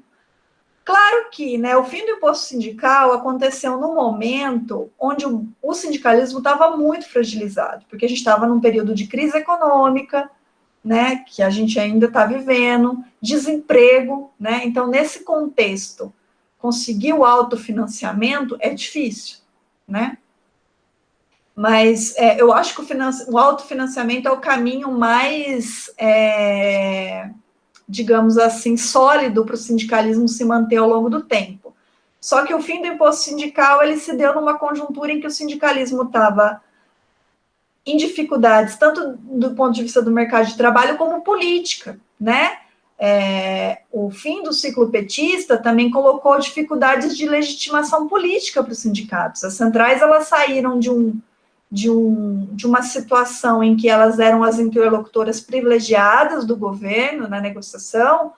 Claro que, né, o fim do imposto sindical aconteceu num momento onde o sindicalismo estava muito fragilizado, porque a gente estava num período de crise econômica, né, que a gente ainda está vivendo, desemprego, né, então, nesse contexto, conseguir o autofinanciamento é difícil, né, mas eu acho que o autofinanciamento é o caminho mais, digamos assim, sólido para o sindicalismo se manter ao longo do tempo. Só que o fim do imposto sindical, ele se deu numa conjuntura em que o sindicalismo estava em dificuldades, tanto do ponto de vista do mercado de trabalho, como política, né? O fim do ciclo petista também colocou dificuldades de legitimação política para os sindicatos. As centrais, elas saíram de uma situação em que elas eram as interlocutoras privilegiadas do governo na negociação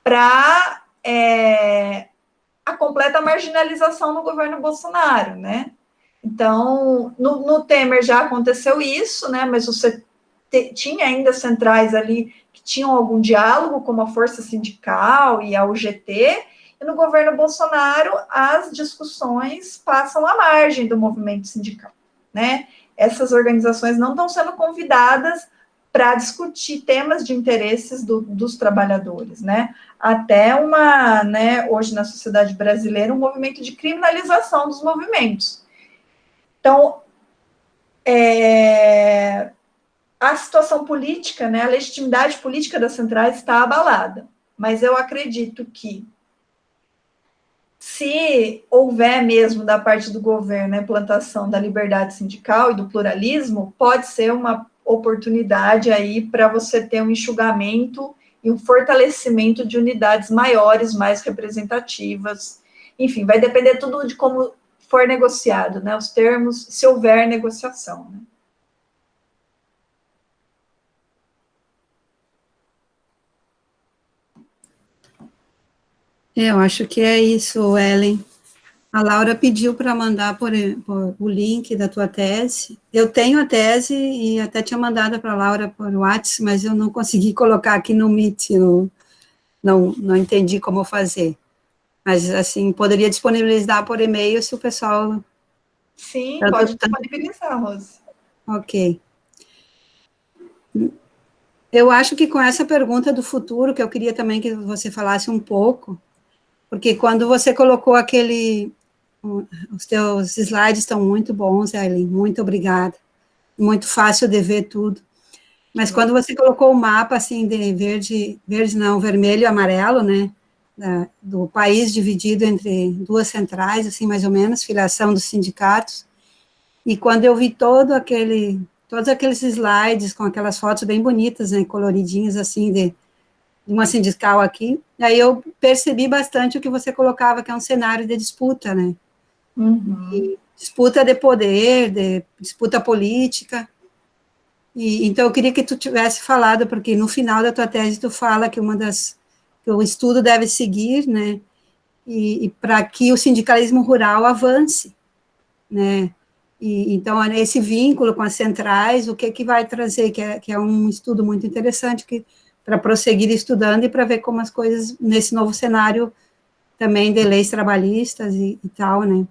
para a completa marginalização no governo Bolsonaro, né? Então, no Temer já aconteceu isso, né? Mas você tinha ainda centrais ali que tinham algum diálogo, como a Força Sindical e a UGT, e no governo Bolsonaro as discussões passam à margem do movimento sindical, né? Essas organizações não estão sendo convidadas para discutir temas de interesses dos trabalhadores, né? Até hoje na sociedade brasileira, um movimento de criminalização dos movimentos. Então, a situação política, né, a legitimidade política das centrais está abalada, mas eu acredito que se houver mesmo da parte do governo a implantação da liberdade sindical e do pluralismo, pode ser uma oportunidade aí para você ter um enxugamento e um fortalecimento de unidades maiores, mais representativas. Enfim, vai depender tudo de como for negociado, né, os termos, se houver negociação, né. Eu acho que é isso, Ellen. A Laura pediu para mandar por o link da tua tese. Eu tenho a tese e até tinha mandado para a Laura por WhatsApp, mas eu não consegui colocar aqui no Meet, não entendi como fazer. Mas, assim, poderia disponibilizar por e-mail se o pessoal... Sim, pode disponibilizar, Rose. Ok. Eu acho que com essa pergunta do futuro, que eu queria também que você falasse um pouco, porque quando você colocou os teus slides estão muito bons, Ellen, muito obrigada. Muito fácil de ver tudo. Mas quando você colocou o mapa, assim, de vermelho e amarelo, né, do país dividido entre duas centrais, assim, mais ou menos, filiação dos sindicatos, e quando eu vi todos aqueles slides com aquelas fotos bem bonitas, né, coloridinhas, assim, de uma sindical aqui, aí eu percebi bastante o que você colocava, que é um cenário de disputa, né? Uhum. Disputa de poder, de disputa política. Então, eu queria que tu tivesse falado, porque no final da tua tese tu fala que que o estudo deve seguir, né? E para que o sindicalismo rural avance, né? Então, esse vínculo com as centrais, o que vai trazer, que é um estudo muito interessante, para prosseguir estudando e para ver como as coisas, nesse novo cenário também de leis trabalhistas e tal, né?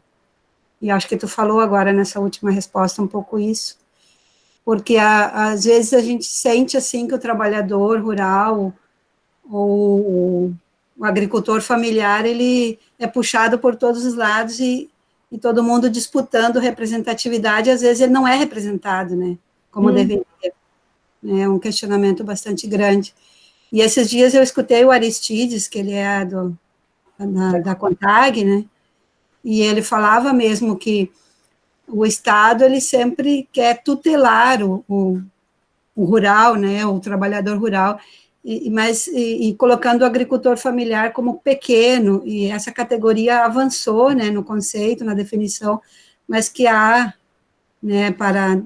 E acho que tu falou agora nessa última resposta um pouco isso, porque às vezes a gente sente assim que o trabalhador rural ou o agricultor familiar, ele é puxado por todos os lados e todo mundo disputando representatividade, às vezes ele não é representado, né, como deveria. É um questionamento bastante grande. E esses dias eu escutei o Aristides, que ele é da CONTAG, né, e ele falava mesmo que o Estado, ele sempre quer tutelar o rural, né, o trabalhador rural, mas colocando o agricultor familiar como pequeno, e essa categoria avançou, né, no conceito, na definição, mas que há, né,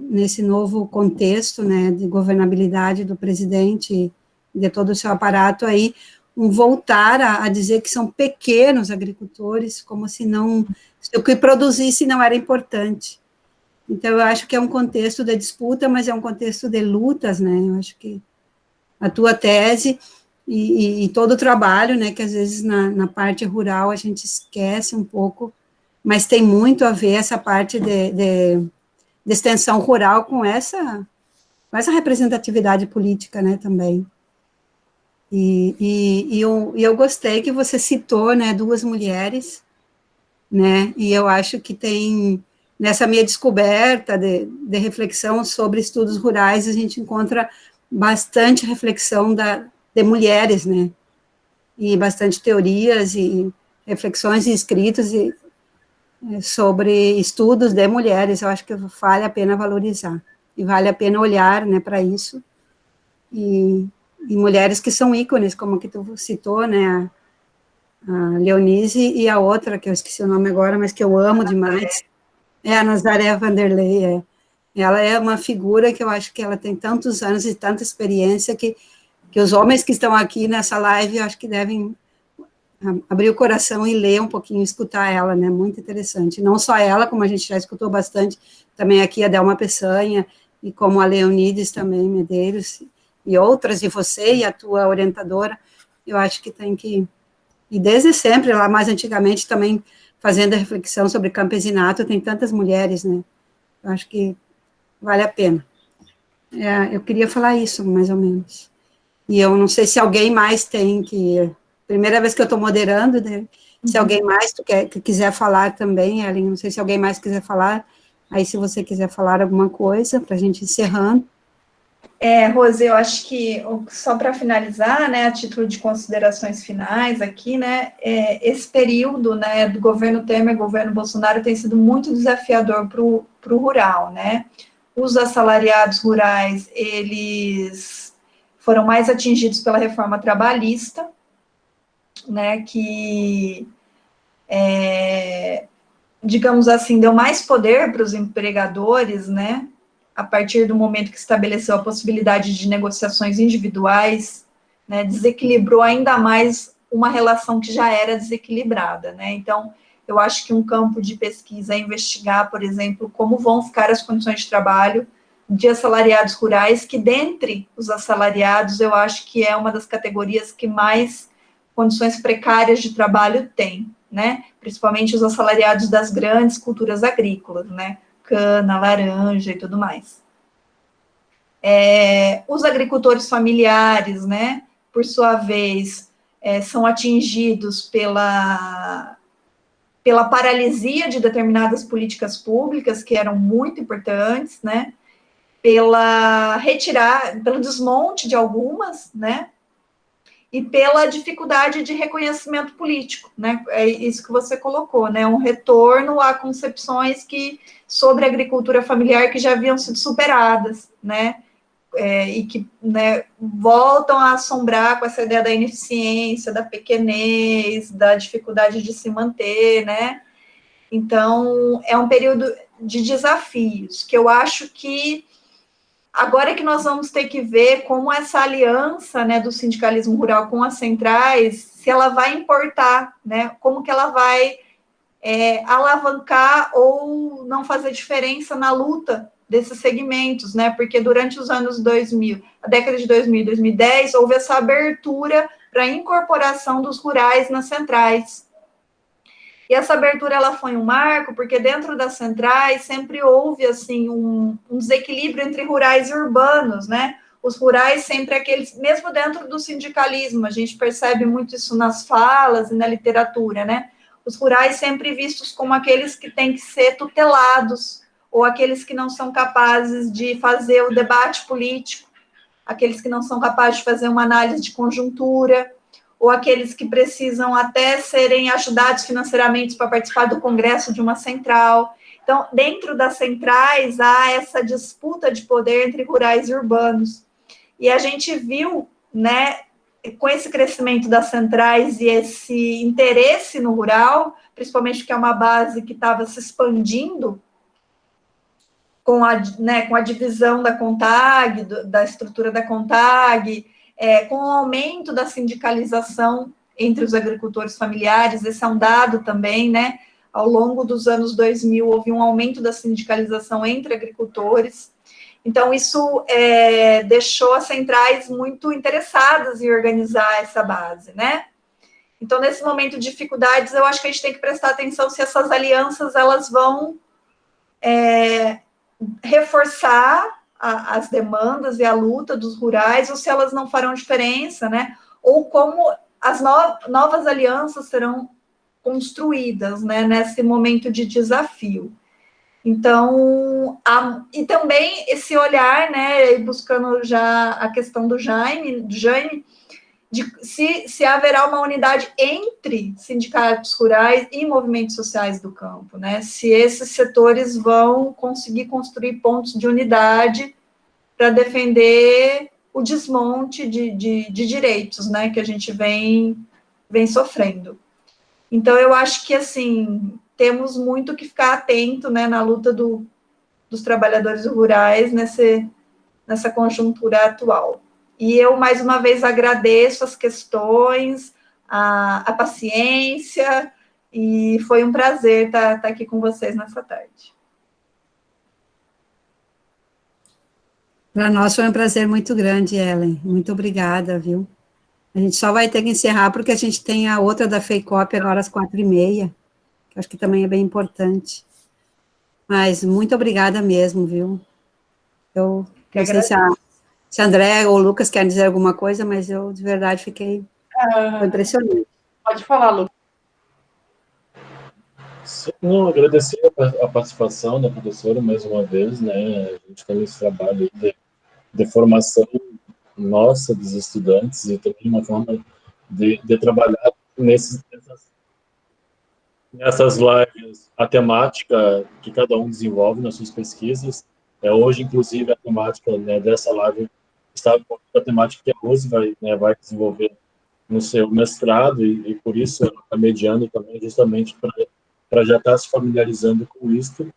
nesse novo contexto, né, de governabilidade do presidente, de todo o seu aparato aí, voltar a dizer que são pequenos agricultores, como se o que produzisse não era importante. Então, eu acho que é um contexto de disputa, mas é um contexto de lutas, né, eu acho que a tua tese, e todo o trabalho, né, que às vezes na parte rural a gente esquece um pouco, mas tem muito a ver essa parte de extensão rural com essa representatividade política, né, também. E eu gostei que você citou, né, 2 mulheres, né, e eu acho que tem, nessa minha descoberta de reflexão sobre estudos rurais, a gente encontra bastante reflexão de mulheres, né, e bastante teorias e reflexões e escritos sobre estudos de mulheres. Eu acho que vale a pena valorizar, e vale a pena olhar, né, para isso, e mulheres que são ícones, como que tu citou, né, a Leonise, e a outra, que eu esqueci o nome agora, mas que eu amo demais, é a Nazaré Vanderlei. Ela é uma figura que eu acho que ela tem tantos anos e tanta experiência que os homens que estão aqui nessa live, eu acho que devem abrir o coração e ler um pouquinho, escutar ela, né, muito interessante. Não só ela, como a gente já escutou bastante, também aqui a Delma Peçanha, e como a Leonides também, Medeiros, e outras, e você, e a tua orientadora, eu acho que tem que, e desde sempre, lá mais antigamente, também fazendo a reflexão sobre campesinato, tem tantas mulheres, né, eu acho que vale a pena. Eu queria falar isso, mais ou menos. E eu não sei se alguém mais tem que... Primeira vez que eu estou moderando, né? Se alguém mais que quiser falar também, Ellen, não sei se alguém mais quiser falar, aí se você quiser falar alguma coisa, para a gente encerrando. Rose, eu acho que, só para finalizar, né, a título de considerações finais aqui, né, esse período, né, do governo Temer, governo Bolsonaro, tem sido muito desafiador para o rural, né. Os assalariados rurais, eles foram mais atingidos pela reforma trabalhista, né, que, digamos assim, deu mais poder para os empregadores, né, a partir do momento que estabeleceu a possibilidade de negociações individuais, né, desequilibrou ainda mais uma relação que já era desequilibrada, né, então, eu acho que um campo de pesquisa é investigar, por exemplo, como vão ficar as condições de trabalho de assalariados rurais, que dentre os assalariados, eu acho que é uma das categorias que mais condições precárias de trabalho tem, né, principalmente os assalariados das grandes culturas agrícolas, né, cana, laranja e tudo mais. Os agricultores familiares, né, por sua vez, são atingidos pela paralisia de determinadas políticas públicas, que eram muito importantes, né, pelo desmonte de algumas, né, e pela dificuldade de reconhecimento político, né, é isso que você colocou, né, um retorno a concepções sobre a agricultura familiar que já haviam sido superadas, né, e que, né, voltam a assombrar com essa ideia da ineficiência, da pequenez, da dificuldade de se manter, né, então, é um período de desafios, que eu acho que agora é que nós vamos ter que ver como essa aliança, né, do sindicalismo rural com as centrais, se ela vai importar, né, como que ela vai alavancar ou não fazer diferença na luta desses segmentos, né, porque durante os anos 2000, a década de 2000 e 2010, houve essa abertura para a incorporação dos rurais nas centrais. E essa abertura, ela foi um marco, porque dentro das centrais sempre houve, assim, um desequilíbrio entre rurais e urbanos, né? Os rurais sempre aqueles, mesmo dentro do sindicalismo, a gente percebe muito isso nas falas e na literatura, né? Os rurais sempre vistos como aqueles que têm que ser tutelados, ou aqueles que não são capazes de fazer o debate político, aqueles que não são capazes de fazer uma análise de conjuntura, ou aqueles que precisam até serem ajudados financeiramente para participar do congresso de uma central. Então, dentro das centrais, há essa disputa de poder entre rurais e urbanos. E a gente viu, né, com esse crescimento das centrais e esse interesse no rural, principalmente porque é uma base que estava se expandindo com a divisão da CONTAG, da estrutura da CONTAG, com o aumento da sindicalização entre os agricultores familiares, esse é um dado também, né, ao longo dos anos 2000, houve um aumento da sindicalização entre agricultores, Então, isso deixou as centrais muito interessadas em organizar essa base, né? Então, nesse momento de dificuldades, eu acho que a gente tem que prestar atenção se essas alianças, elas vão reforçar as demandas e a luta dos rurais, ou se elas não farão diferença, né? Ou como as novas alianças serão construídas, né, nesse momento de desafio. Então, e também esse olhar, né, buscando já a questão do Jaime, de se haverá uma unidade entre sindicatos rurais e movimentos sociais do campo, né, se esses setores vão conseguir construir pontos de unidade para defender o desmonte de direitos, né, que a gente vem sofrendo. Então, eu acho que, assim, temos muito que ficar atento, né, na luta dos trabalhadores rurais nessa conjuntura atual. E eu, mais uma vez, agradeço as questões, a paciência, e foi um prazer estar aqui com vocês nessa tarde. Para nós foi um prazer muito grande, Ellen. Muito obrigada, viu? A gente só vai ter que encerrar porque a gente tem a outra da FEICOP agora às 4h30, que acho que também é bem importante. Mas muito obrigada mesmo, viu? Eu não sei se a André ou o Lucas querem dizer alguma coisa, mas eu, de verdade, foi impressionante. Pode falar, Lucas. Sim, agradecer a participação da professora mais uma vez, né? A gente tem esse trabalho de formação nossa dos estudantes e também uma forma de trabalhar nessas lives a temática que cada um desenvolve nas suas pesquisas. Hoje, inclusive, a temática, né, dessa live está com a temática que a Rose vai desenvolver no seu mestrado e por isso ela está mediando também justamente para já estar se familiarizando com isso.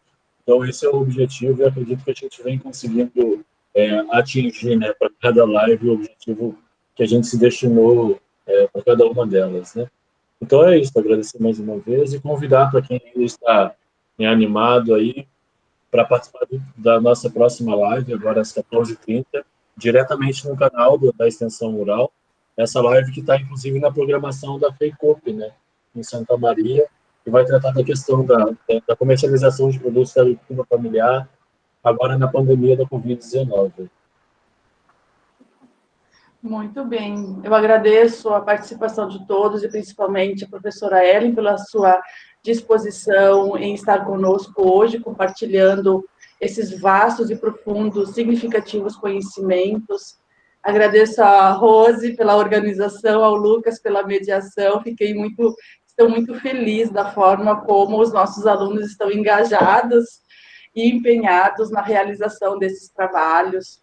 Então, esse é o objetivo e acredito que a gente vem conseguindo atingir, né, para cada live o objetivo que a gente se destinou para cada uma delas, né. Então é isso, agradecer mais uma vez e convidar para quem ainda está animado aí para participar da nossa próxima live, agora às 14h30, diretamente no canal da Extensão Rural, essa live que está inclusive na programação da FEICOP, né, em Santa Maria, que vai tratar da questão da comercialização de produtos da agricultura familiar, agora na pandemia da Covid-19. Muito bem, eu agradeço a participação de todos e principalmente a professora Ellen pela sua disposição em estar conosco hoje, compartilhando esses vastos e profundos, significativos conhecimentos. Agradeço a Rose pela organização, ao Lucas pela mediação, estou muito feliz da forma como os nossos alunos estão engajados e empenhados na realização desses trabalhos.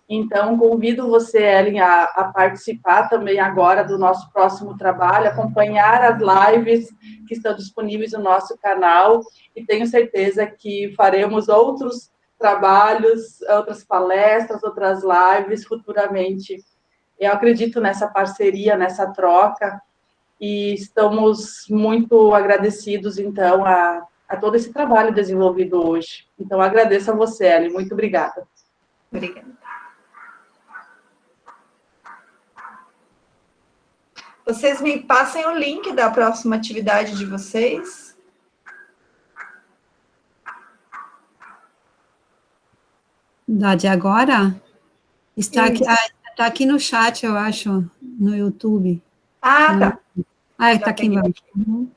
Então, convido você, Ellen, a participar também agora do nosso próximo trabalho, acompanhar as lives que estão disponíveis no nosso canal, e tenho certeza que faremos outros trabalhos, outras palestras, outras lives futuramente. Eu acredito nessa parceria, nessa troca, e estamos muito agradecidos, então, a todo esse trabalho desenvolvido hoje. Então, agradeço a você, Ellen. Muito obrigada. Obrigada. Vocês me passem o link da próxima atividade de vocês. Da de agora? Está aqui no chat, eu acho, no YouTube. Ah, tá. Está aqui embaixo. Uhum.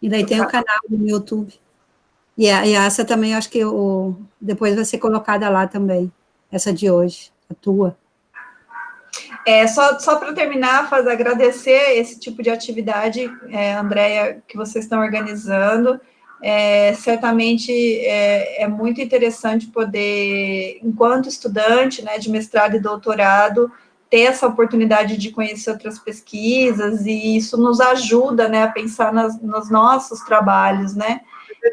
E daí tem o canal do YouTube. E essa também, acho que depois vai ser colocada lá também, essa de hoje, a tua. Só para terminar, agradecer esse tipo de atividade, Andréia, que vocês estão organizando. Certamente é muito interessante poder, enquanto estudante, né, de mestrado e doutorado, ter essa oportunidade de conhecer outras pesquisas, e isso nos ajuda, né, a pensar nos nossos trabalhos, né.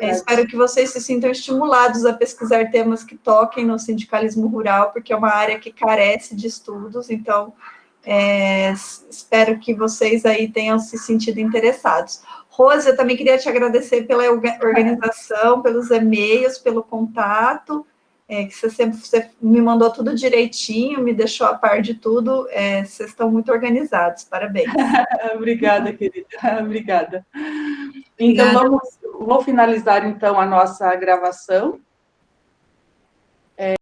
Espero que vocês se sintam estimulados a pesquisar temas que toquem no sindicalismo rural, porque é uma área que carece de estudos, então espero que vocês aí tenham se sentido interessados. Rose, eu também queria te agradecer pela organização, pelos e-mails, pelo contato, que você me mandou tudo direitinho, me deixou a par de tudo, vocês estão muito organizados, parabéns. Obrigada, querida, obrigada. Então, vou finalizar, então, a nossa gravação,